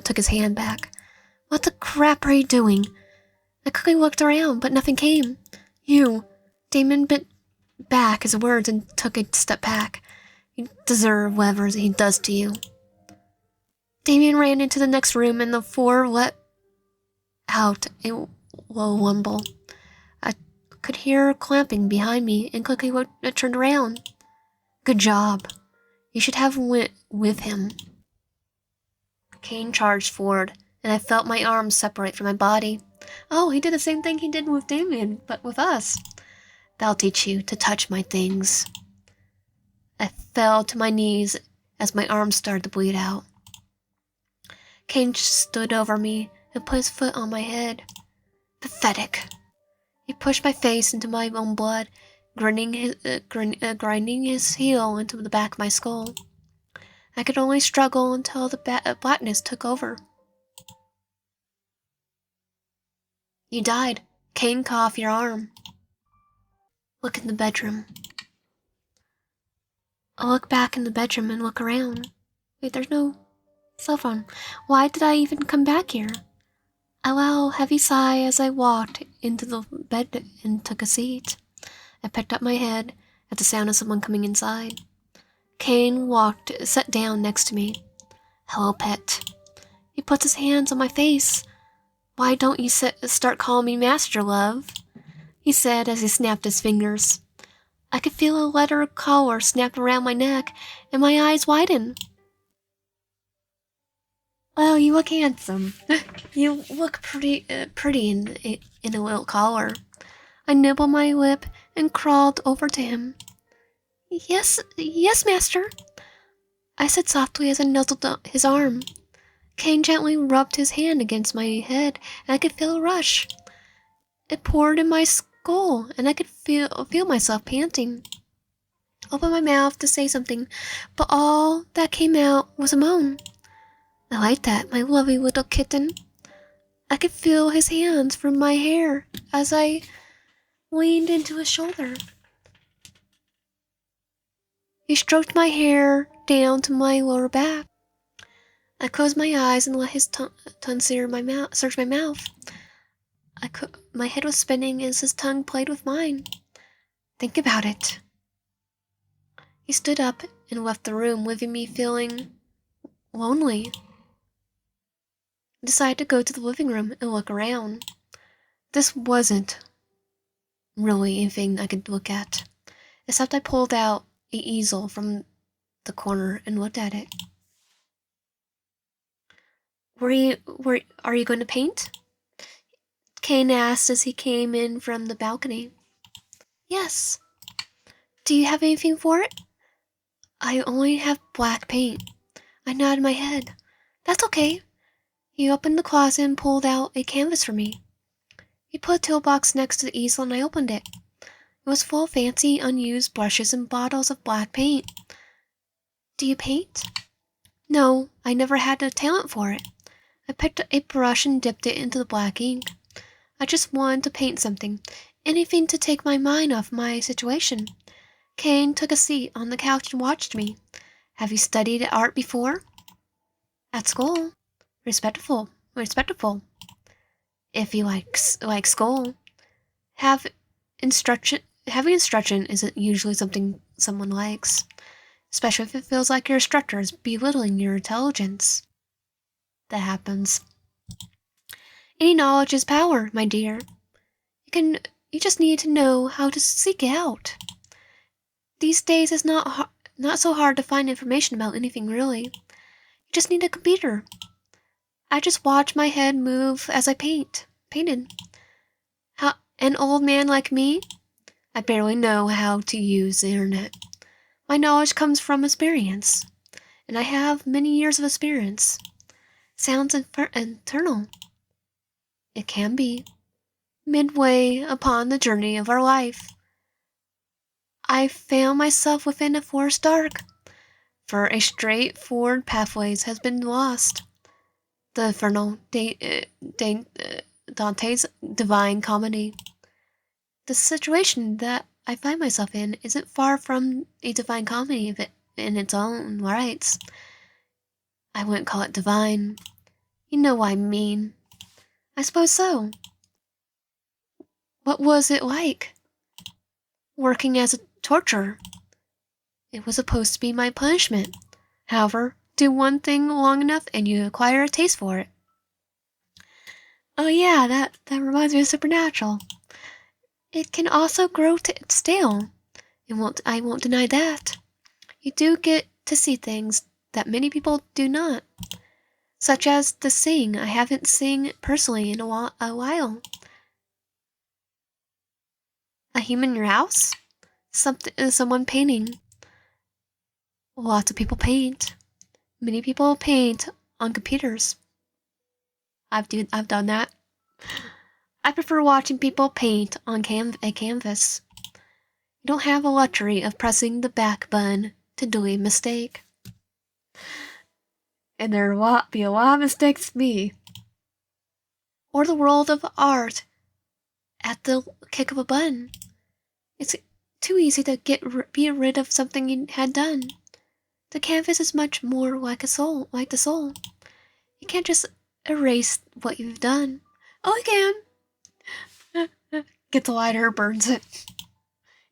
took his hand back. What the crap are you doing? I quickly looked around, but nothing came. You. Damien bit back his words and took a step back. You deserve whatever he does to you. Damien ran into the next room and the floor let out a low rumble. I could hear clamping behind me and quickly turned around. Good job. You should have went with him. Cain charged forward, and I felt my arms separate from my body. Oh, he did the same thing he did with Damien, but with us. That'll teach you to touch my things. I fell to my knees as my arms started to bleed out. Cain stood over me and put his foot on my head. Pathetic. He pushed my face into my own blood, grinding his heel into the back of my skull. I could only struggle until the blackness took over. You died. Cain cut off your arm. Look in the bedroom. I look back in the bedroom and look around. Wait, there's no cell phone. Why did I even come back here? I let a heavy sigh as I walked into the bed and took a seat. I picked up my head at the sound of someone coming inside. Cain sat down next to me. Hello, pet. He puts his hands on my face. Why don't you start calling me Master Love? He said as he snapped his fingers. I could feel a leather collar snap around my neck, and my eyes widened. Well, you look handsome. You look pretty in a little collar. I nibbled my lip and crawled over to him. Yes, master, I said softly as I nuzzled his arm. Cain gently rubbed his hand against my head, and I could feel a rush. It poured in my skull, and I could feel myself panting. Opened my mouth to say something, but all that came out was a moan. I like that, my lovely little kitten. I could feel his hands through my hair as I leaned into his shoulder. He stroked my hair down to my lower back. I closed my eyes and let his tongue search my mouth. My head was spinning as his tongue played with mine. Think about it. He stood up and left the room, leaving me feeling lonely. I decided to go to the living room and look around. This wasn't really anything I could look at, except I pulled out an easel from the corner and looked at it. Are you going to paint? Cain asked as he came in from the balcony. Yes. Do you have anything for it? I only have black paint. I nodded my head. That's okay. He opened the closet and pulled out a canvas for me. He put a toolbox next to the easel and I opened it. It was full of fancy, unused brushes and bottles of black paint. Do you paint? No, I never had the talent for it. I picked a brush and dipped it into the black ink. I just wanted to paint something, anything to take my mind off my situation. Cain took a seat on the couch and watched me. Have you studied art before? At school. Respectful. If you like school. Having instruction isn't usually something someone likes, especially if it feels like your instructor is belittling your intelligence. That happens. Any knowledge is power, my dear. You just need to know how to seek it out. These days it's not so hard to find information about anything really. You just need a computer. I just watch my head move as I painted. An old man like me? I barely know how to use the internet. My knowledge comes from experience, and I have many years of experience. Sounds eternal. It can be. Midway upon the journey of our life, I found myself within a forest dark, for a straightforward pathway has been lost. The infernal Dante's Divine Comedy. The situation that I find myself in isn't far from a divine comedy in its own rights. I wouldn't call it divine. You know what I mean. I suppose so. What was it like? Working as a torturer. It was supposed to be my punishment. However, do one thing long enough and you acquire a taste for it. Oh yeah, that reminds me of Supernatural. It can also grow stale. I won't deny that. You do get to see things that many people do not. Such as the sing. I haven't seen personally in a while. A human in your house? Someone painting. Lots of people paint. Many people paint on computers. I've done that. I prefer watching people paint on a canvas. You don't have the luxury of pressing the back button to do a mistake. And there will be a lot of mistakes with me. Or the world of art at the click of a button. It's too easy to be rid of something you had done. The canvas is much more like the soul. You can't just erase what you've done. Oh, you can. Get the lighter, burns it.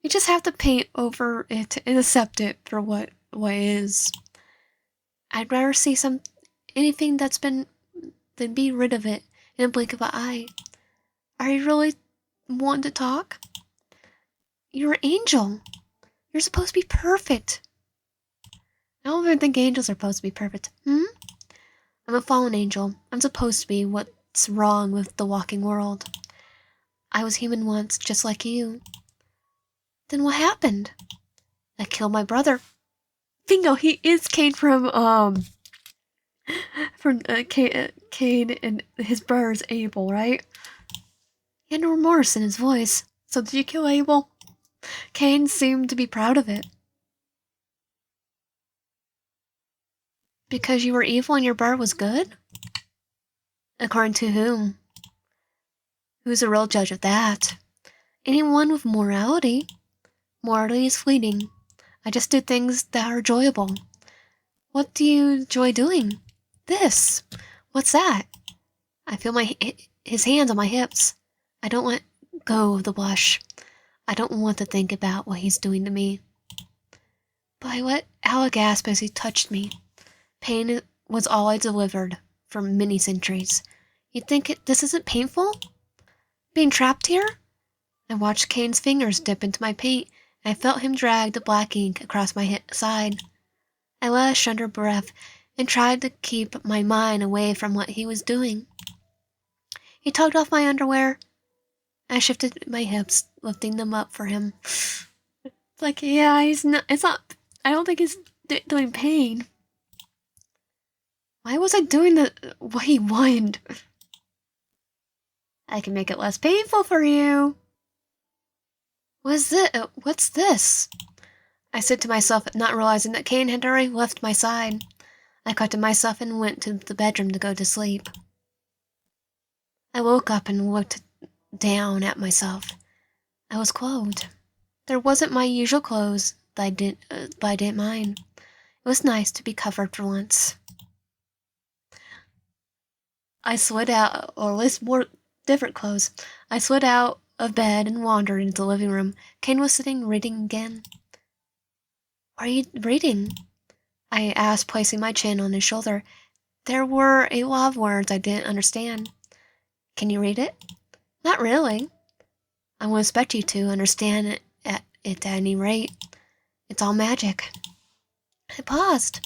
You just have to paint over it and accept it for what it is. I'd rather see anything that's been than be rid of it in a blink of an eye. Are you really wanting to talk? You're an angel. You're supposed to be perfect. I don't even think angels are supposed to be perfect. I'm a fallen angel. I'm supposed to be what's wrong with the walking world. I was human once, just like you. Then what happened? I killed my brother. Bingo, he is Cain from Cain and his brother's Abel, right? He had no remorse in his voice. So did you kill Abel? Cain seemed to be proud of it. Because you were evil and your brother was good? According to whom? Who's the real judge of that? Anyone with morality. Morality is fleeting. I just do things that are enjoyable. What do you enjoy doing? This. What's that? I feel his hands on my hips. I don't let go of the blush. I don't want to think about what he's doing to me. But I let out a gasp as he touched me. Pain was all I delivered for many centuries. You think this isn't painful? Being trapped here? I watched Cain's fingers dip into my paint, and I felt him drag the black ink across my side. I let a shudder breath and tried to keep my mind away from what he was doing. He tugged off my underwear. I shifted my hips, lifting them up for him. Like, yeah, it's not, I don't think he's doing pain. Why was I doing what he wanted? I can make it less painful for you. What's this? I said to myself, not realizing that Cain had already left my side. I corrected myself and went to the bedroom to go to sleep. I woke up and looked down at myself. I was clothed. There wasn't my usual clothes, but I didn't mind. It was nice to be covered for once. I slid out, or at least more different clothes. I slid out of bed and wandered into the living room. Cain was sitting reading again. What are you reading? I asked, placing my chin on his shoulder. There were a lot of words I didn't understand. Can you read it? Not really. I would expect you to understand it at any rate. It's all magic. I paused.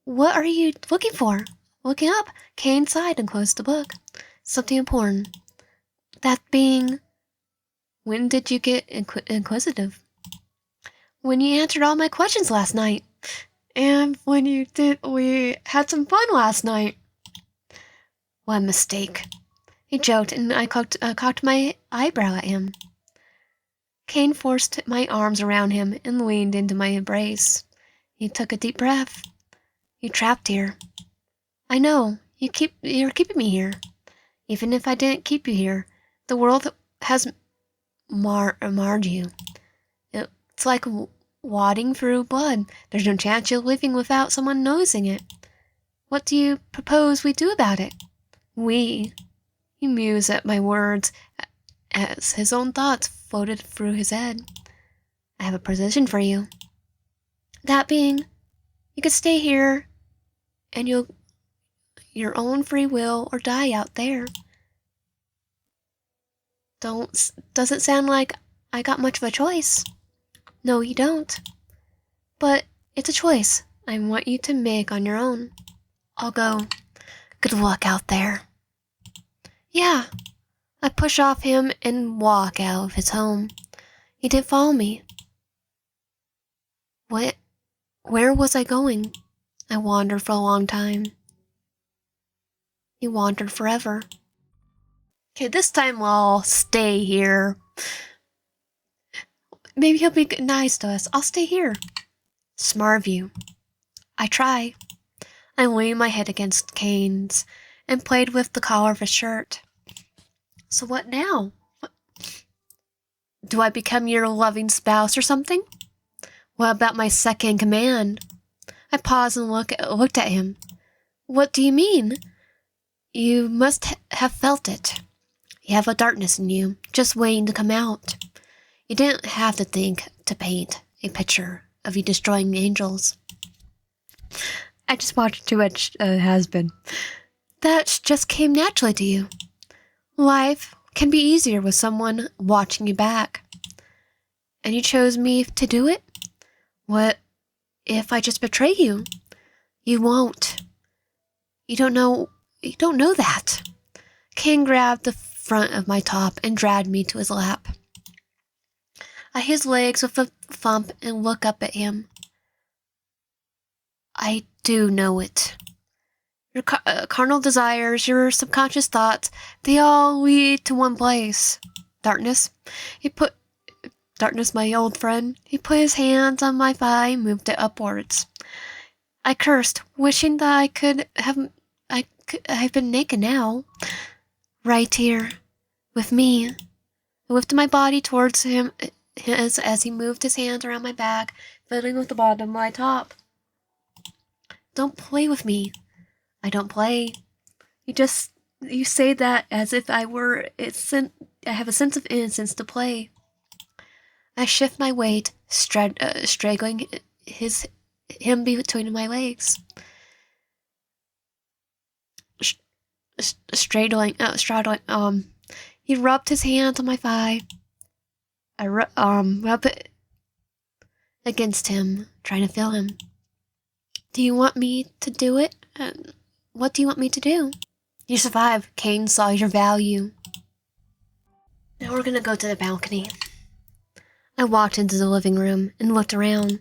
What are you looking for? Looking up, Cain sighed and closed the book. Something important. That being, when did you get inquisitive? When you answered all my questions last night. And when we had some fun last night. What a mistake. He joked, and I cocked my eyebrow at him. Cain forced my arms around him and leaned into my embrace. He took a deep breath. You're trapped here. I know. You're keeping me here. Even if I didn't keep you here, the world has marred you. It's like wading through blood. There's no chance you're living without someone noticing it. What do you propose we do about it? We. He mused at my words as his own thoughts floated through his head. I have a position for you. That being, you could stay here and your own free will or die out there. Doesn't sound like I got much of a choice. No, you don't. But it's a choice I want you to make on your own. I'll go. Good luck out there. Yeah. I push off him and walk out of his home. He didn't follow me. Where was I going? I wandered for a long time. He wandered forever. Okay, this time I'll stay here. Maybe he'll be nice to us. I'll stay here. Smart of you. I try. I leaned my head against Cain's and played with the collar of his shirt. So what now? Do I become your loving spouse or something? What about my second in command? I paused and looked at him. What do you mean? You must have felt it. You have a darkness in you, just waiting to come out. You didn't have to think to paint a picture of you destroying angels. I just watched too much Has-Been. That just came naturally to you. Life can be easier with someone watching you back. And you chose me to do it? What if I just betray you? You won't. You don't know that. Cain grabbed the front of my top and dragged me to his lap. I hit his legs with a thump and looked up at him. I do know it. Your carnal desires, your subconscious thoughts, they all lead to one place. Darkness. Darkness, my old friend. He put his hands on my thigh and moved it upwards. I cursed, wishing that I could have been naked now. Right here. With me. I lifted my body towards him as he moved his hands around my back, fiddling with the bottom of my top. Don't play with me. I don't play. You say that as if I have a sense of innocence to play. I shift my weight, straggling him between my legs. Straddling. He rubbed his hands on my thigh. I rub it against him, trying to feel him. Do you want me to do it? What do you want me to do? You survived. Cain saw your value. Now we're gonna go to the balcony. I walked into the living room and looked around.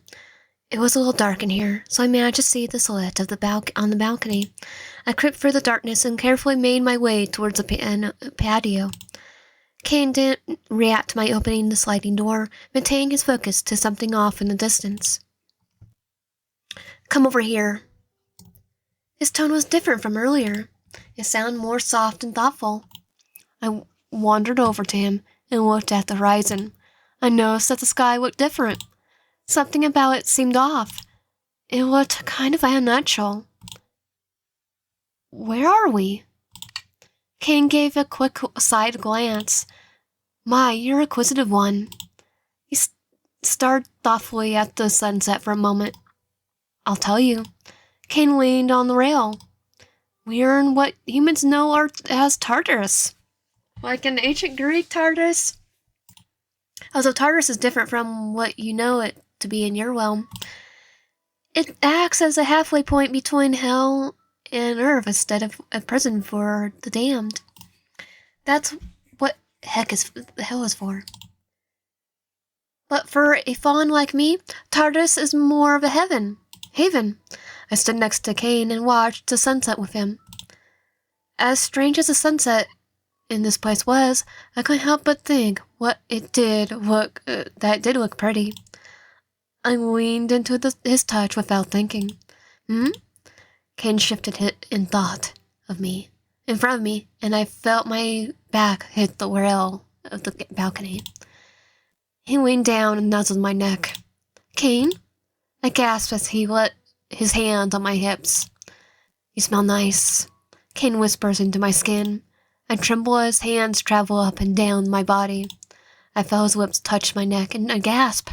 It was a little dark in here, so I managed to see the silhouette of on the balcony. I crept through the darkness and carefully made my way towards the patio. Cain didn't react to my opening the sliding door, maintaining his focus to something off in the distance. Come over here. His tone was different from earlier. It sounded more soft and thoughtful. I wandered over to him and looked at the horizon. I noticed that the sky looked different. Something about it seemed off. It looked kind of unnatural. Where are we? Cain gave a quick side glance. My, you're a inquisitive one. He stared thoughtfully at the sunset for a moment. I'll tell you. Cain leaned on the rail. We're in what humans know as Tartarus. Like an ancient Greek Tartarus. Although Tartarus is different from what you know it to be in your realm. It acts as a halfway point between hell and earth instead of a prison for the damned. That's what hell is for. But for a fawn like me, Tartarus is more of a haven. I stood next to Cain and watched the sunset with him. As strange as the sunset in this place was, I couldn't help but think that it did look pretty. I leaned into his touch without thinking. Cain shifted in thought in front of me, and I felt my back hit the rail of the balcony. He leaned down and nuzzled my neck. Cain? I gasped as he let his hand on my hips. You smell nice. Cain whispers into my skin. I tremble as hands travel up and down my body. I felt his lips touch my neck and I gasp.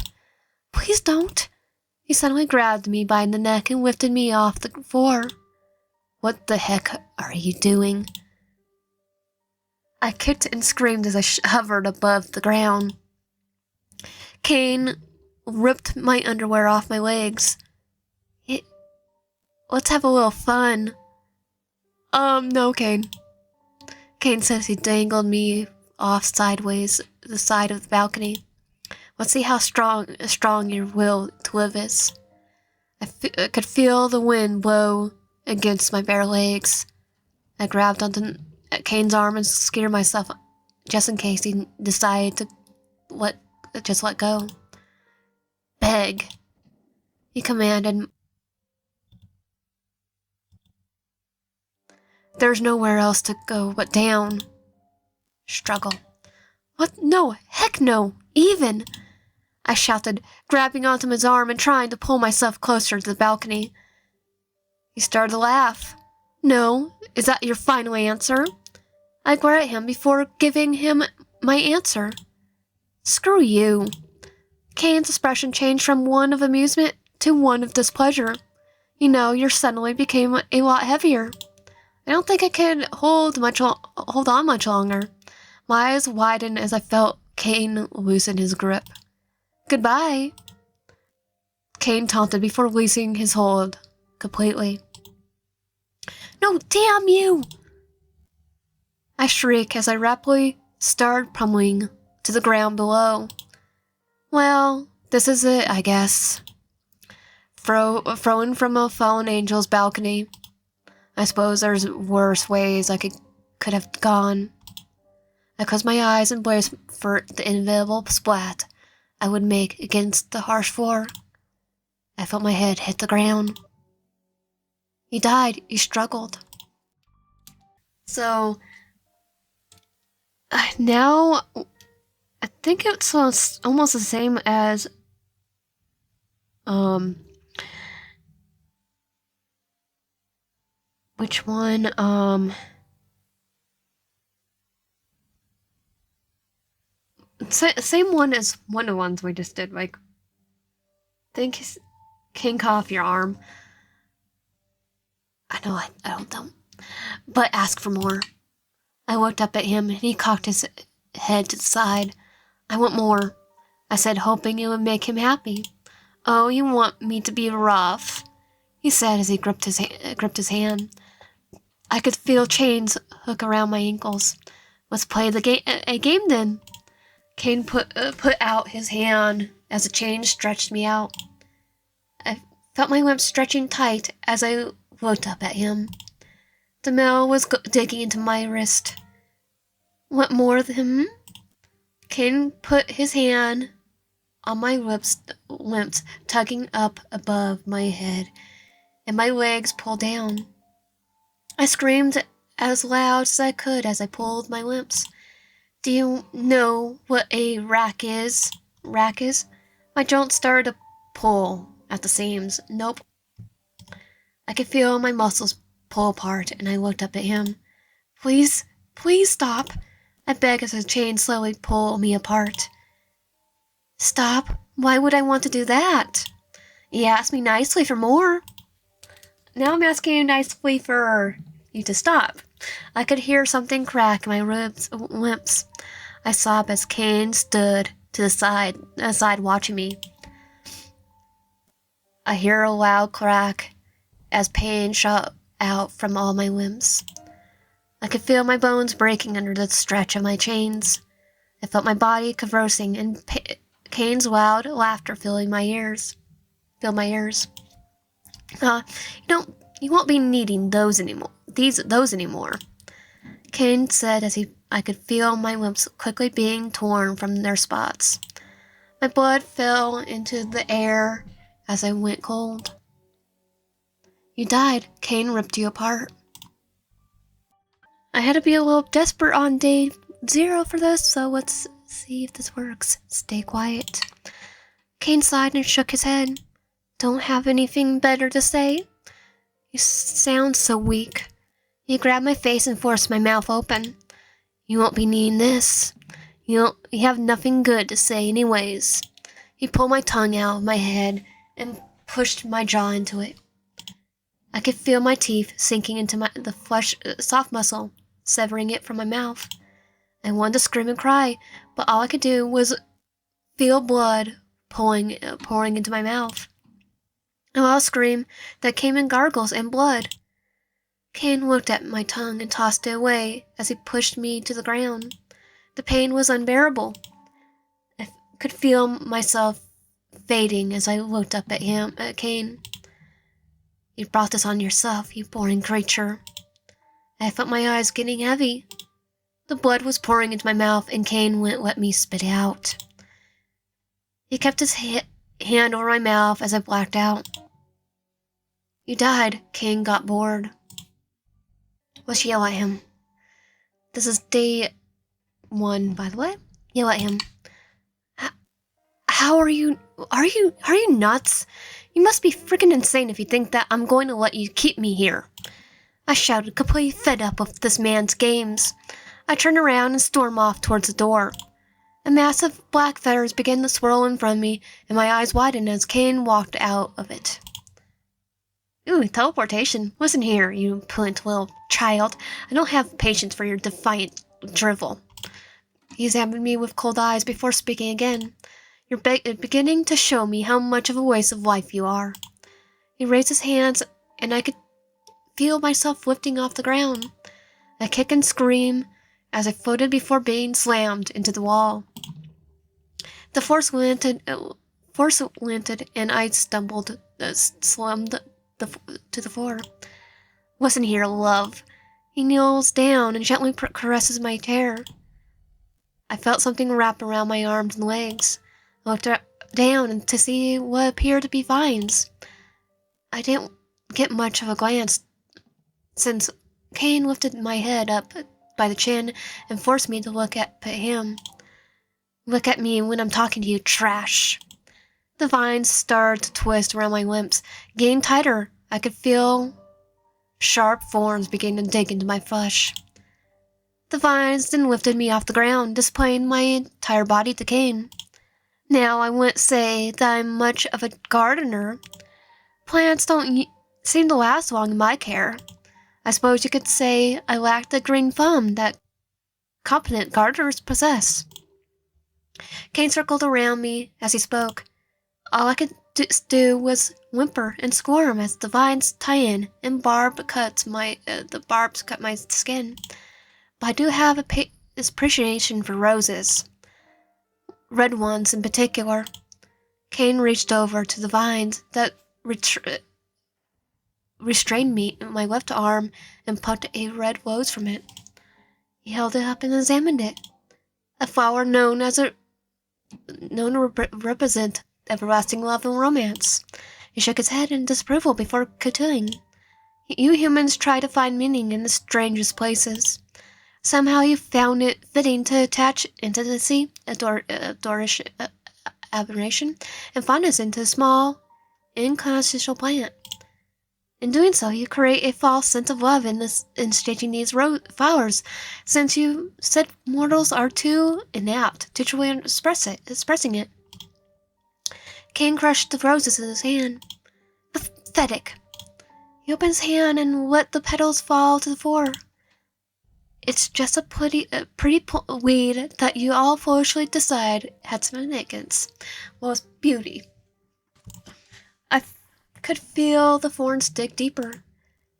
Please don't. He suddenly grabbed me by the neck and lifted me off the floor. What the heck are you doing? I kicked and screamed as I hovered above the ground. Cain ripped my underwear off my legs. Let's have a little fun. No, Cain. Cain says he dangled me off sideways the side of the balcony. Let's see how strong your will to live is. I could feel the wind blow against my bare legs. I grabbed onto Cain's arm and scared myself just in case he decided to let go. Beg, he commanded. There's nowhere else to go but down. Struggle. What? No, heck no, even. I shouted, grabbing onto his arm and trying to pull myself closer to the balcony. He started to laugh. No, is that your final answer? I glared at him before giving him my answer. Screw you. Cain's expression changed from one of amusement to one of displeasure. You suddenly became a lot heavier. I don't think I could hold on much longer. My eyes widened as I felt Cain loosen his grip. Goodbye. Cain taunted before releasing his hold completely. No, damn you! I shriek as I rapidly start pummeling to the ground below. Well, this is it, I guess. Thrown from a fallen angel's balcony. I suppose there's worse ways I could have gone. I closed my eyes and braced for the inevitable splat I would make against the harsh floor. I felt my head hit the ground. He died. He struggled. So, now, I think it's almost the same as, which one, same one as one of the ones we just did, like, I think he's King off your arm. I know, I don't know. But ask for more. I looked up at him and he cocked his head to the side. I want more, I said, hoping it would make him happy. Oh, you want me to be rough, he said as he gripped his hand. I could feel chains hook around my ankles. Let's play a game then. Cain put out his hand as the chain stretched me out. I felt my limbs stretching tight as I looked up at him. The nail was digging into my wrist. What more of him? Cain put his hand on my lips, tugging up above my head, and my legs pulled down. I screamed as loud as I could as I pulled my lips. Do you know what a rack is? Rack is? My joints started to pull at the seams. Nope. I could feel my muscles pull apart, and I looked up at him. Please stop, I begged as the chain slowly pulled me apart. Stop? Why would I want to do that? You asked me nicely for more. Now I'm asking you nicely for you to stop. I could hear something crack in my lips. I sobbed as Cain stood to the side watching me. I hear a loud crack as pain shot out from all my limbs. I could feel my bones breaking under the stretch of my chains. I felt my body convulsing and Cain's loud laughter filling my ears. You won't be needing those anymore. Those anymore. Cain said as I could feel my limbs quickly being torn from their spots. My blood fell into the air as I went cold. You died. Cain ripped you apart. I had to be a little desperate on day 0 for this, so let's see if this works. Stay quiet. Cain sighed and shook his head. Don't have anything better to say? You sound so weak. He grabbed my face and forced my mouth open. You won't be needing this. You have nothing good to say anyways. He pulled my tongue out of my head and pushed my jaw into it. I could feel my teeth sinking into the flesh, soft muscle, severing it from my mouth. I wanted to scream and cry, but all I could do was feel blood pouring into my mouth. A loud scream that came in gargles and blood. Cain looked at my tongue and tossed it away as he pushed me to the ground. The pain was unbearable. I could feel myself fading as I looked up at Cain. You brought this on yourself, you boring creature. I felt my eyes getting heavy. The blood was pouring into my mouth, and Cain wouldn't let me spit it out. He kept his hand over my mouth as I blacked out. You died. Cain got bored. Let's yell at him. This is day 1, by the way. Yell at him. How are you? Are you nuts? You must be freaking insane if you think that I'm going to let you keep me here. I shouted, completely fed up with this man's games. I turned around and stormed off towards the door. A mass of black feathers began to swirl in front of me, and my eyes widened as Cain walked out of it. Ooh, teleportation. Listen here, you pliant little child. I don't have patience for your defiant drivel. He examined me with cold eyes before speaking again. You're beginning to show me how much of a waste of life you are. He raised his hands, and I could feel myself lifting off the ground. I kick and scream as I floated before being slammed into the wall. The force landed, and I stumbled, slammed to the floor. Listen here, love. He kneels down and gently caresses my hair. I felt something wrap around my arms and legs. I looked down and to see what appeared to be vines. I didn't get much of a glance since Cain lifted my head up by the chin and forced me to look at him. Look at me when I'm talking to you, trash. The vines started to twist around my limbs, getting tighter. I could feel sharp thorns beginning to dig into my flesh. The vines then lifted me off the ground, displaying my entire body to Cain. Now, I wouldn't say that I'm much of a gardener. Plants don't seem to last long in my care. I suppose you could say I lack the green thumb that competent gardeners possess. Cain circled around me as he spoke. All I could do was whimper and squirm as the vines tie in and the barbs cut my skin. But I do have appreciation for roses. Red ones in particular. Cain reached over to the vines that restrained my left arm and plucked a red rose from it. He held it up and examined it. A flower known to represent everlasting love and romance. He shook his head in disapproval before continuing. You humans try to find meaning in the strangest places. Somehow you found it fitting to attach intimacy, admiration, and fondness into a small, inconsequential plant. In doing so, you create a false sense of love in staging these flowers, since you said mortals are too inept to truly expressing it. Cain crushed the roses in his hand. Pathetic. He opened his hand and let the petals fall to the floor. It's just a pretty weed that you all foolishly decide had significance. Well, it's beauty. I could feel the thorns dig deeper.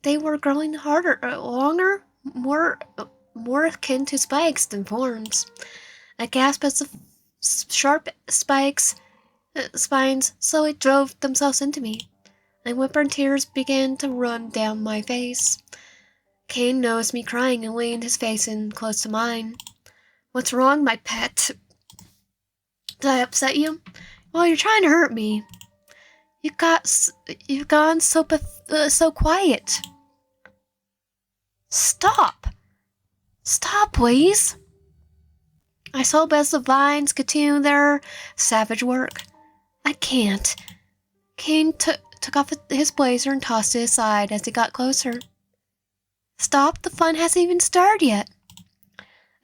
They were growing harder, longer, more akin to spikes than thorns. I gasped as the sharp spines slowly drove themselves into me. My whimpering tears began to run down my face. Cain noticed me crying and leaned his face in close to mine. What's wrong, my pet? Did I upset you? Well, you're trying to hurt me. You've gone so quiet. Stop, please. I sobbed as the vines continued their savage work. I can't. Cain took off his blazer and tossed it aside as he got closer. Stop, the fun hasn't even started yet.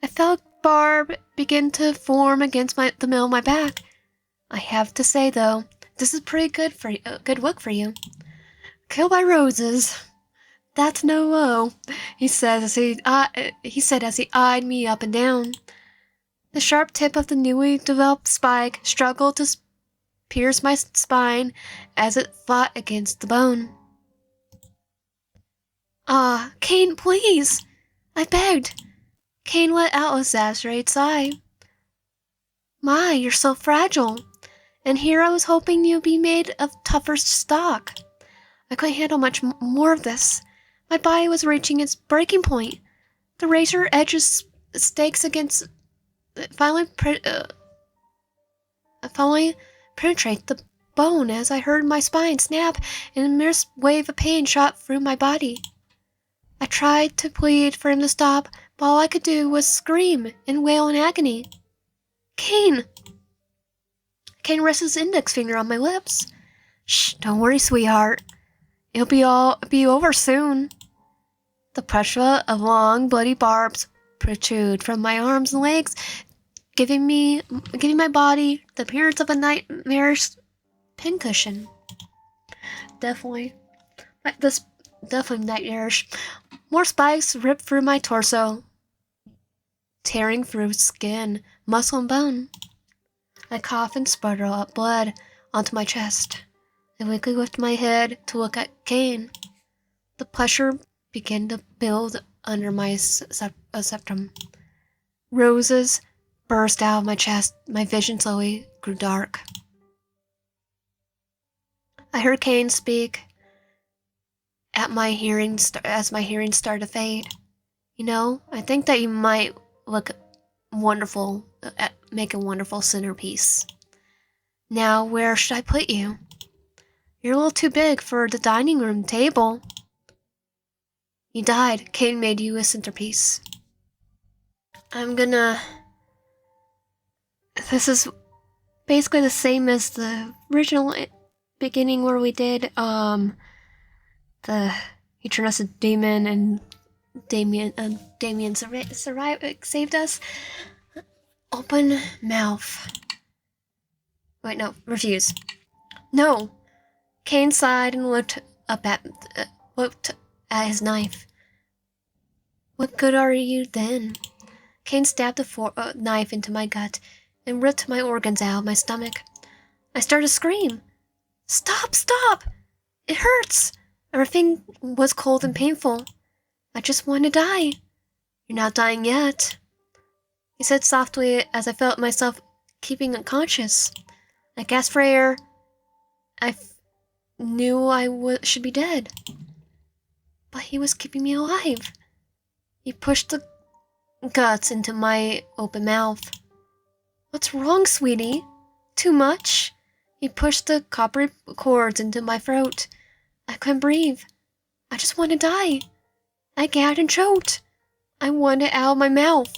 I felt barb begin to form against the middle of my back. I have to say, though, this is pretty good work for you. Kill by roses. That's no low, he said as he eyed me up and down. The sharp tip of the newly developed spike struggled to pierce my spine as it fought against the bone. Cain, please! I begged. Cain let out a exasperated sigh. My, you're so fragile. And here I was hoping you'd be made of tougher stock. I couldn't handle much more of this. My body was reaching its breaking point. The razor edges stakes against finally penetrate the bone as I heard my spine snap and a mere wave of pain shot through my body. I tried to plead for him to stop, but all I could do was scream and wail in agony. Cain! Cain rested his index finger on my lips. Shh, don't worry, sweetheart. It'll be over soon. The pressure of long, bloody barbs protrude from my arms and legs, giving my body the appearance of a nightmarish pincushion. Definitely nightmarish. More spikes ripped through my torso, tearing through skin, muscle, and bone. I coughed and sputtered out blood onto my chest. I weakly lifted my head to look at Cain. The pressure began to build under my septum. Roses burst out of my chest. My vision slowly grew dark. I heard Cain speak as my hearing started to fade. You know, I think that you might look wonderful, make a wonderful centerpiece. Now, where should I put you? You're a little too big for the dining room table. You died. Cain made you a centerpiece. This is basically the same as the original beginning where we did, he turned us a demon and Damien saved us. Open mouth. Wait, no, refuse. No. Cain sighed and looked at his knife. What good are you then? Cain stabbed the knife into my gut and ripped my organs out of my stomach. I started to scream. Stop! Stop! It hurts! Everything was cold and painful. I just want to die. You're not dying yet, he said softly as I felt myself keeping unconscious. I gasped for air. I knew I should be dead. But he was keeping me alive. He pushed the guts into my open mouth. What's wrong, sweetie? Too much? He pushed the copper cords into my throat. I couldn't breathe. I just want to die. I gagged and choked. I wanted it out of my mouth.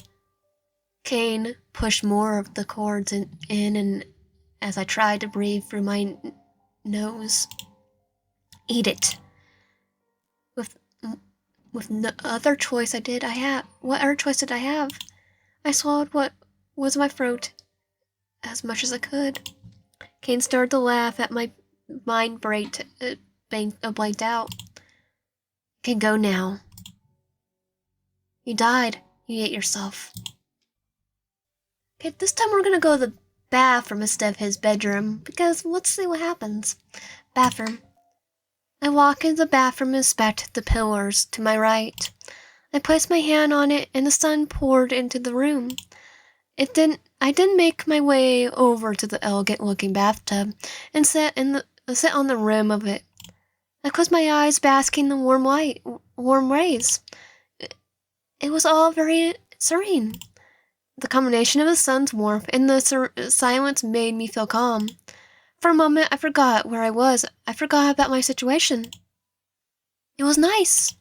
Cain pushed more of the cords in and as I tried to breathe through my nose. Eat it. With no other choice what other choice did I have? I swallowed what was in my throat as much as I could. Cain started to laugh at my mind blanked out. Can go now. You died. You ate yourself. Okay, this time we're gonna go to the bathroom instead of his bedroom, because let's see what happens. Bathroom. I walk into the bathroom and inspect the pillars to my right. I placed my hand on it and the sun poured into the room. I didn't make my way over to the elegant-looking bathtub and sit on the rim of it. I closed my eyes, basking in the warm rays. It was all very serene. The combination of the sun's warmth and the silence made me feel calm. For a moment, I forgot where I was. I forgot about my situation. It was nice.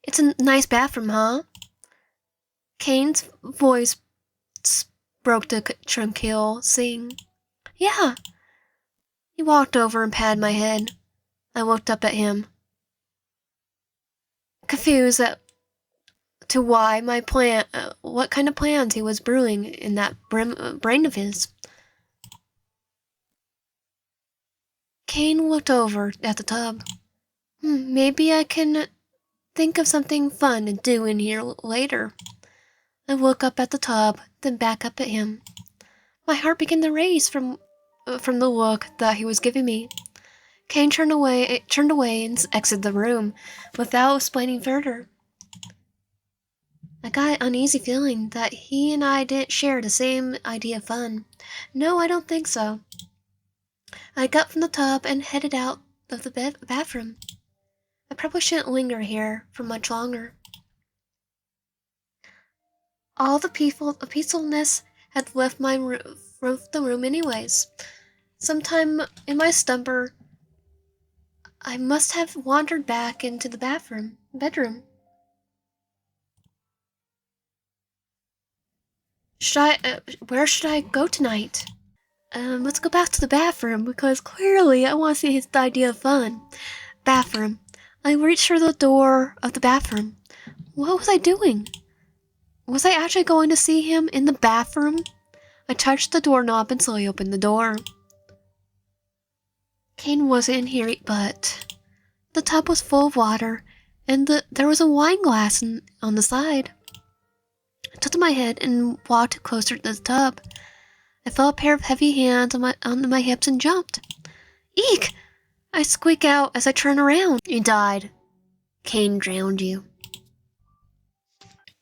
It's a nice bathroom, huh? Cain's voice broke the tranquil sing. Yeah. He walked over and patted my head. I looked up at him, confused to why what kind of plans he was brewing in that brain of his. Cain looked over at the tub. Maybe I can think of something fun to do in here later. I looked up at the tub, then back up at him. My heart began to race from the look that he was giving me. Cain turned away and exited the room without explaining further. I got an uneasy feeling that he and I didn't share the same idea of fun. No, I don't think so. I got from the tub and headed out of the bathroom. I probably shouldn't linger here for much longer. All the peacefulness had left the room anyways. Sometime in my stupor, I must have wandered back into the bedroom. Where should I go tonight? Let's go back to the bathroom, because clearly I want to see his idea of fun. Bathroom. I reached for the door of the bathroom. What was I doing? Was I actually going to see him in the bathroom? I touched the doorknob and slowly opened the door. Cain wasn't in here, but the tub was full of water, and there was a wine glass on the side. I tilted my head and walked closer to the tub. I felt a pair of heavy hands on my hips and jumped. Eek! I squeaked out as I turned around. He died. Cain drowned you.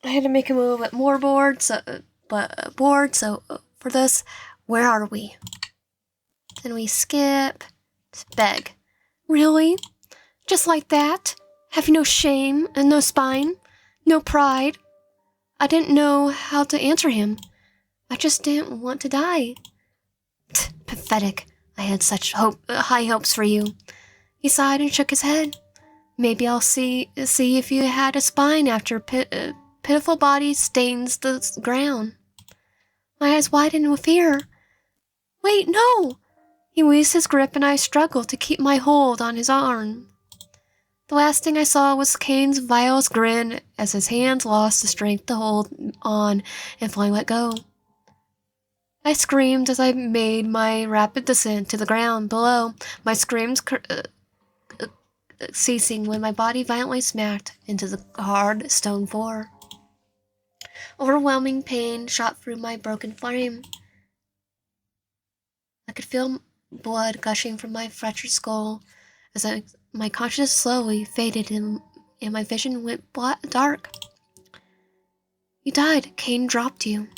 I had to make him a little bit more bored, so for this, where are we? Then we skip to beg. Really? Just like that? Have you no shame and no spine? No pride? I didn't know how to answer him. I just didn't want to die. Pathetic. I had such high hopes for you. He sighed and shook his head. Maybe I'll see if you had a spine after pitiful body stains the ground. My eyes widened with fear. Wait, no! He eased his grip and I struggled to keep my hold on his arm. The last thing I saw was Cain's vilest grin as his hands lost the strength to hold on and finally let go. I screamed as I made my rapid descent to the ground below, my screams ceasing when my body violently smacked into the hard stone floor. Overwhelming pain shot through my broken frame. I could feel blood gushing from my fractured skull as my consciousness slowly faded and my vision went dark. You died. Cain dropped you.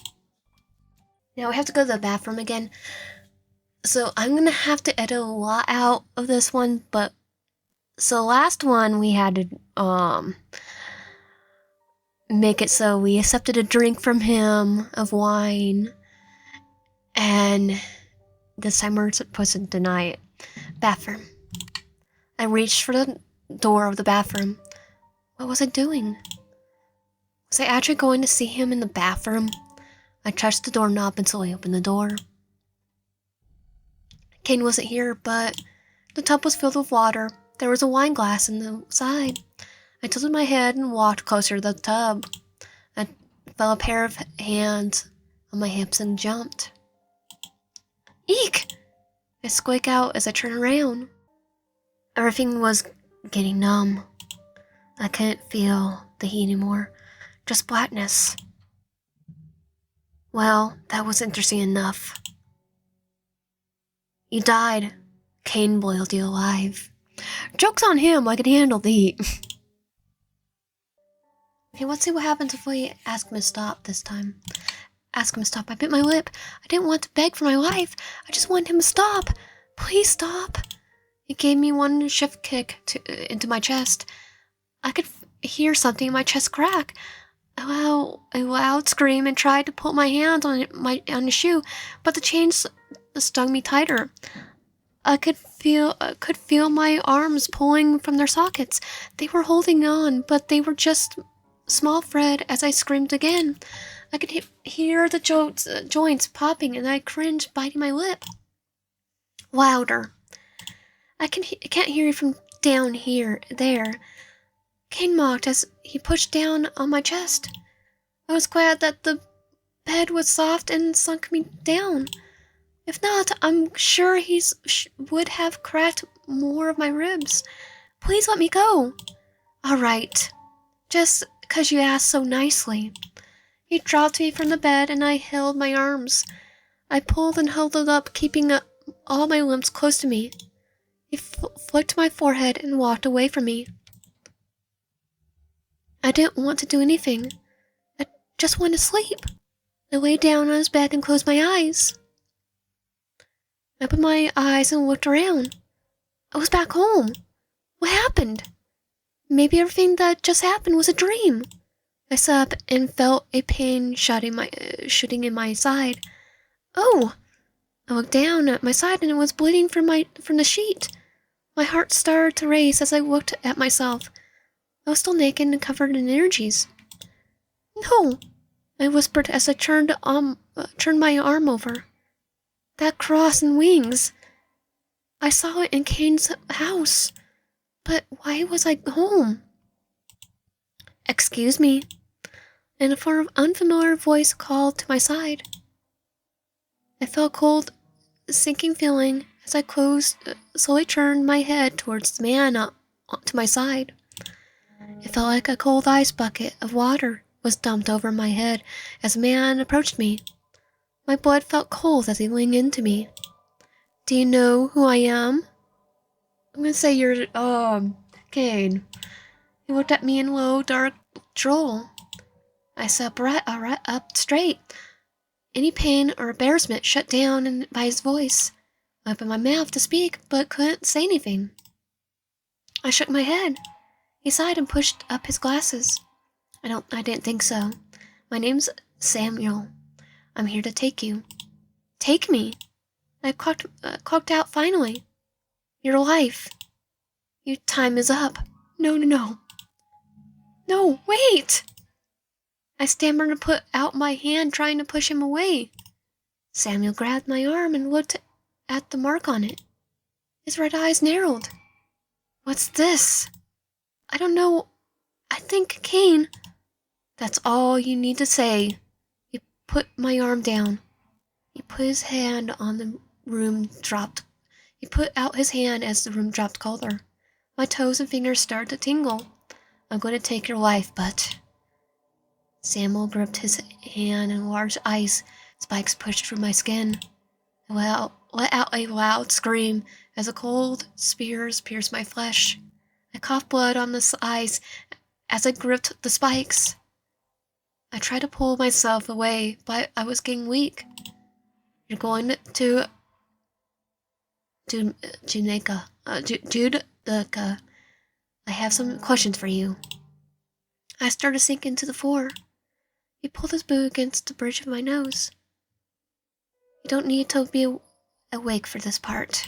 Now we have to go to the bathroom again. So I'm going to have to edit a lot out of this one, but so last one we had to make it so we accepted a drink from him of wine, and this time we're supposed to deny it. Bathroom. I reached for the door of the bathroom. What was I doing? Was I actually going to see him in the bathroom? I touched the doorknob until I opened the door. Cain wasn't here, but the tub was filled with water. There was a wine glass in the side. I tilted my head and walked closer to the tub. I felt a pair of hands on my hips and jumped. Eek! I squeaked out as I turned around. Everything was getting numb. I couldn't feel the heat anymore, just blackness. Well, that was interesting enough. You died. Cain boiled you alive. Joke's on him, I could handle the heat. Okay, let's see what happens if we ask him to stop this time. Ask him to stop. I bit my lip. I didn't want to beg for my life. I just wanted him to stop. Please stop. He gave me one shift kick into my chest. I could hear something in my chest crack. A loud scream and tried to pull my hand on the shoe, but the chains stung me tighter. I could feel my arms pulling from their sockets. They were holding on, but they were just small thread as I screamed again. I could hear the joints popping, and I cringed, biting my lip. Louder. I can't hear you from down there. Cain mocked as he pushed down on my chest. I was glad that the bed was soft and sunk me down. If not, I'm sure he would have cracked more of my ribs. Please let me go. All right. Just 'cause you asked so nicely. He dropped me from the bed and I held my arms. I pulled and held it up, keeping all my limbs close to me. He flicked my forehead and walked away from me. I didn't want to do anything. I just wanted to sleep. I lay down on his bed and closed my eyes. I opened my eyes and looked around. I was back home. What happened? Maybe everything that just happened was a dream. I sat up and felt a pain shooting in my side. Oh! I looked down at my side and it was bleeding from the sheet. My heart started to race as I looked at myself. I was still naked and covered in energies. No! I whispered as I turned my arm over. That cross and wings. I saw it in Cain's house. But why was I home? Excuse me. And a unfamiliar voice called to my side. I felt a cold, sinking feeling as I slowly turned my head towards the man to my side. It felt like a cold ice bucket of water was dumped over my head as the man approached me. My blood felt cold as he leaned into me. Do you know who I am? I'm gonna say you're, Cain. He looked at me in low, dark droll. I sat up straight. Any pain or embarrassment shut down by his voice. I opened my mouth to speak, but couldn't say anything. I shook my head. He sighed and pushed up his glasses. I didn't think so. My name's Samuel. I'm here to take you. Take me? I clucked out finally. Your life. Your time is up. No. No, wait! I stammered and put out my hand, trying to push him away. Samuel grabbed my arm and looked at the mark on it. His red eyes narrowed. What's this? I don't know. I think Cain. That's all you need to say. He put my arm down. He put his hand on the room dropped. He put out his hand as the room dropped colder. My toes and fingers started to tingle. I'm going to take your life, but... Samuel gripped his hand and large ice spikes pushed through my skin. I let out a loud scream as the cold spears pierced my flesh. I coughed blood on the ice as I gripped the spikes. I tried to pull myself away, but I was getting weak. You're going to Judeca. I have some questions for you. I started sinking to the floor. He pulled his boot against the bridge of my nose. You don't need to be awake for this part.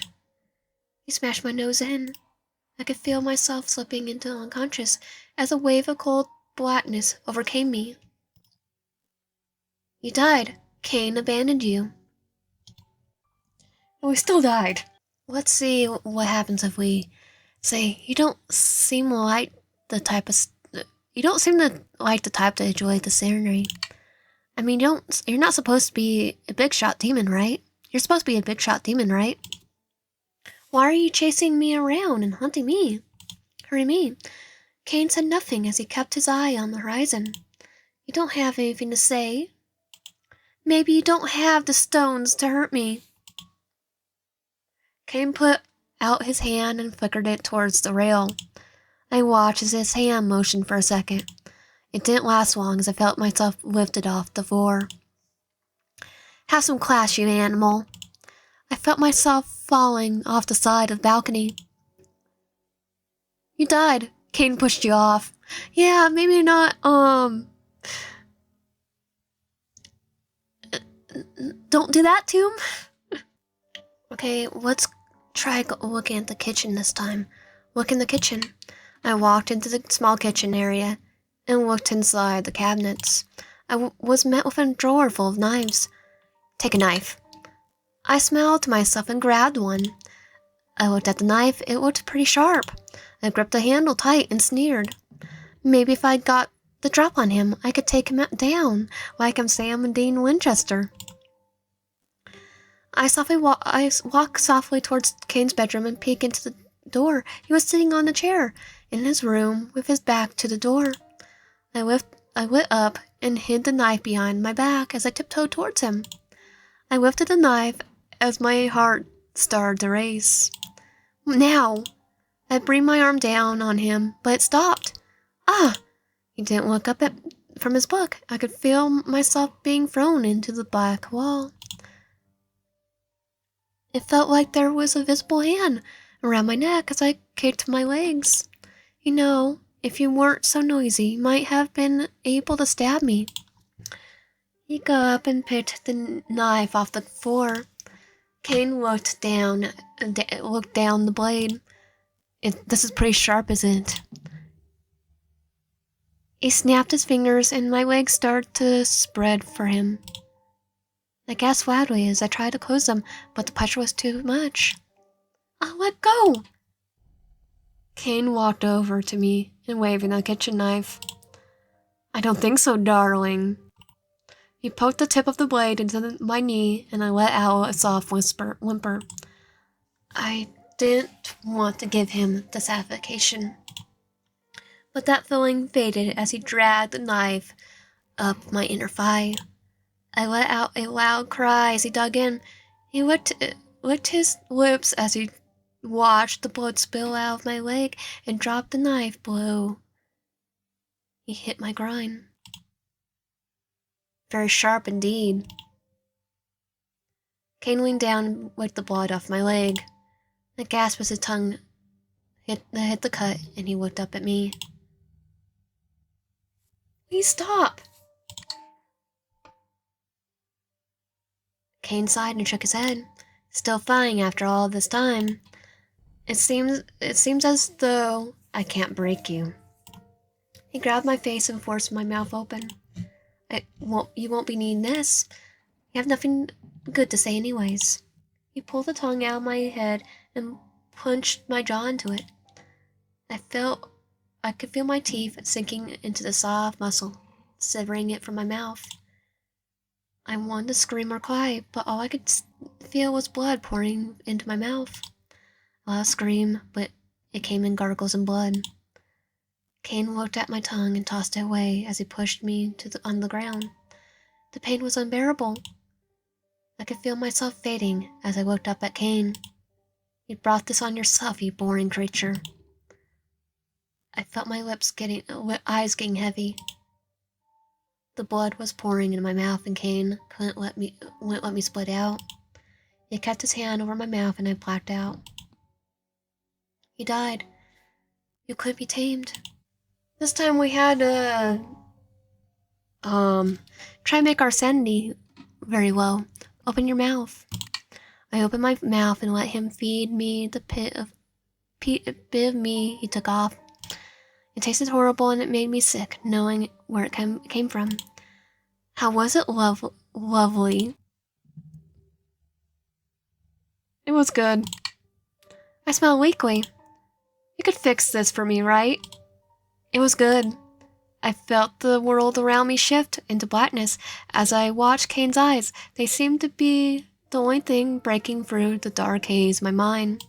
He smashed my nose in. I could feel myself slipping into unconscious as a wave of cold blackness overcame me. You died. Cain abandoned you. Well, we still died. Let's see what happens if we say you don't seem like the type to enjoy the scenery. I mean, you're not supposed to be a big shot demon, right? You're supposed to be a big shot demon, right? Why are you chasing me around and hunting me? Hurry me. Cain said nothing as he kept his eye on the horizon. You don't have anything to say. Maybe you don't have the stones to hurt me. Cain put out his hand and flickered it towards the rail. I watched as his hand motioned for a second. It didn't last long as I felt myself lifted off the floor. Have some class, you animal. I felt myself falling off the side of the balcony. You died. Cain pushed you off. Yeah, maybe not, don't do that to him. Okay, let's try looking at the kitchen this time. Look in the kitchen. I walked into the small kitchen area and looked inside the cabinets. I was met with a drawer full of knives. Take a knife. I smiled to myself and grabbed one. I looked at the knife. It looked pretty sharp. I gripped the handle tight and sneered. Maybe if I got the drop on him, I could take him down like I'm Sam and Dean Winchester. I walked softly towards Cain's bedroom and peeked into the door. He was sitting on a chair in his room with his back to the door. I lit up and hid the knife behind my back as I tiptoed towards him. I lifted the knife as my heart started to race. Now! I bring my arm down on him, but it stopped. Ah! He didn't look up from his book. I could feel myself being thrown into the black wall. It felt like there was a visible hand around my neck as I kicked my legs. You know, if you weren't so noisy, you might have been able to stab me. He got up and picked the knife off the floor. Cain looked down the blade. This is pretty sharp, isn't it? He snapped his fingers and my legs started to spread for him. I gasped loudly as I tried to close them, but the pressure was too much. Let go! Cain walked over to me and waving a kitchen knife. I don't think so, darling. He poked the tip of the blade into my knee and I let out a soft whimper. I didn't want to give him the suffocation, but that feeling faded as he dragged the knife up my inner thigh. I let out a loud cry as he dug in. He licked his lips as he watched the blood spill out of my leg and dropped the knife below He hit my groin. Very sharp indeed. Cain leaned down and wiped the blood off my leg. A gasp as his tongue hit the cut, and he looked up at me. Please stop! Cain sighed and shook his head. Still fine after all this time. It seems as though I can't break you. He grabbed my face and forced my mouth open. You won't be needing this. You have nothing good to say anyways. He pulled the tongue out of my head and punched my jaw into it. I could feel my teeth sinking into the soft muscle, severing it from my mouth. I wanted to scream or cry, but all I could feel was blood pouring into my mouth. I'll scream, but it came in gargles and blood. Cain looked at my tongue and tossed it away as he pushed me on the ground. The pain was unbearable. I could feel myself fading as I looked up at Cain. You brought this on yourself, you boring creature. I felt my eyes getting heavy. The blood was pouring into my mouth, and Cain wouldn't let me split out. He kept his hand over my mouth, and I blacked out. He died. You couldn't be tamed. This time we had to try and make our sanity very low. Open your mouth. I opened my mouth and let him feed me the bit of me he took off. It tasted horrible and it made me sick, knowing where it came from. How was it lovely? It was good. I smell weakly. You could fix this for me, right? It was good. I felt the world around me shift into blackness as I watched Cain's eyes. They seemed to be the only thing breaking through the dark haze of my mind.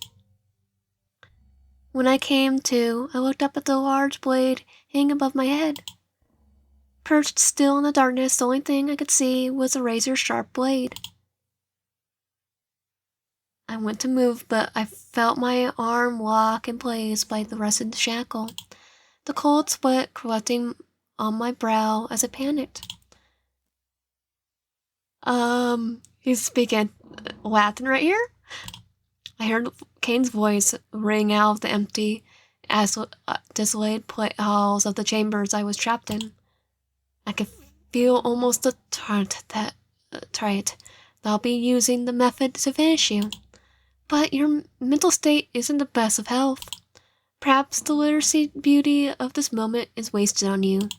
When I came to, I looked up at the large blade hanging above my head. Perched still in the darkness, the only thing I could see was a razor-sharp blade. I went to move, but I felt my arm lock in place by the rusted shackle. The cold sweat collecting on my brow as I panicked. He's speaking Latin right here? I heard Cain's voice ring out of the empty, desolate halls of the chambers I was trapped in. I could feel almost the trait that I'll be using the method to finish you. But your mental state isn't the best of health. Perhaps the literacy beauty of this moment is wasted on you.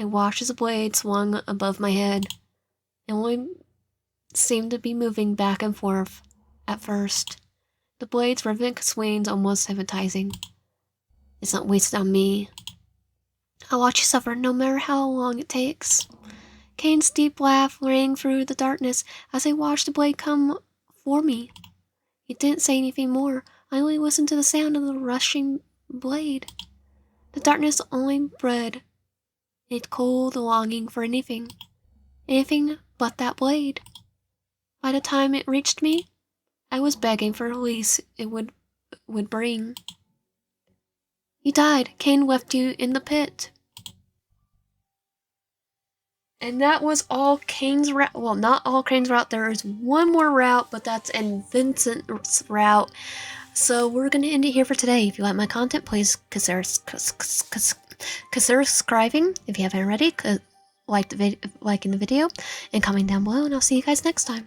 I watched as the blade swung above my head. It only seemed to be moving back and forth at first. The blade's rhythmic swings almost hypnotizing. It's not wasted on me. I'll watch you suffer no matter how long it takes. Cain's deep laugh rang through the darkness as I watched the blade come for me. He didn't say anything more. I only listened to the sound of the rushing blade. The darkness only bred a cold longing for anything but that blade. By the time it reached me, I was begging for release it would bring. You died. Cain left you in the pit. And that was all Cain's route. Well, not all Cain's route. There is one more route, but that's in Vincent's route. So we're going to end it here for today. If you like my content, please consider subscribing if you haven't already. Liking the video and comment down below, and I'll see you guys next time.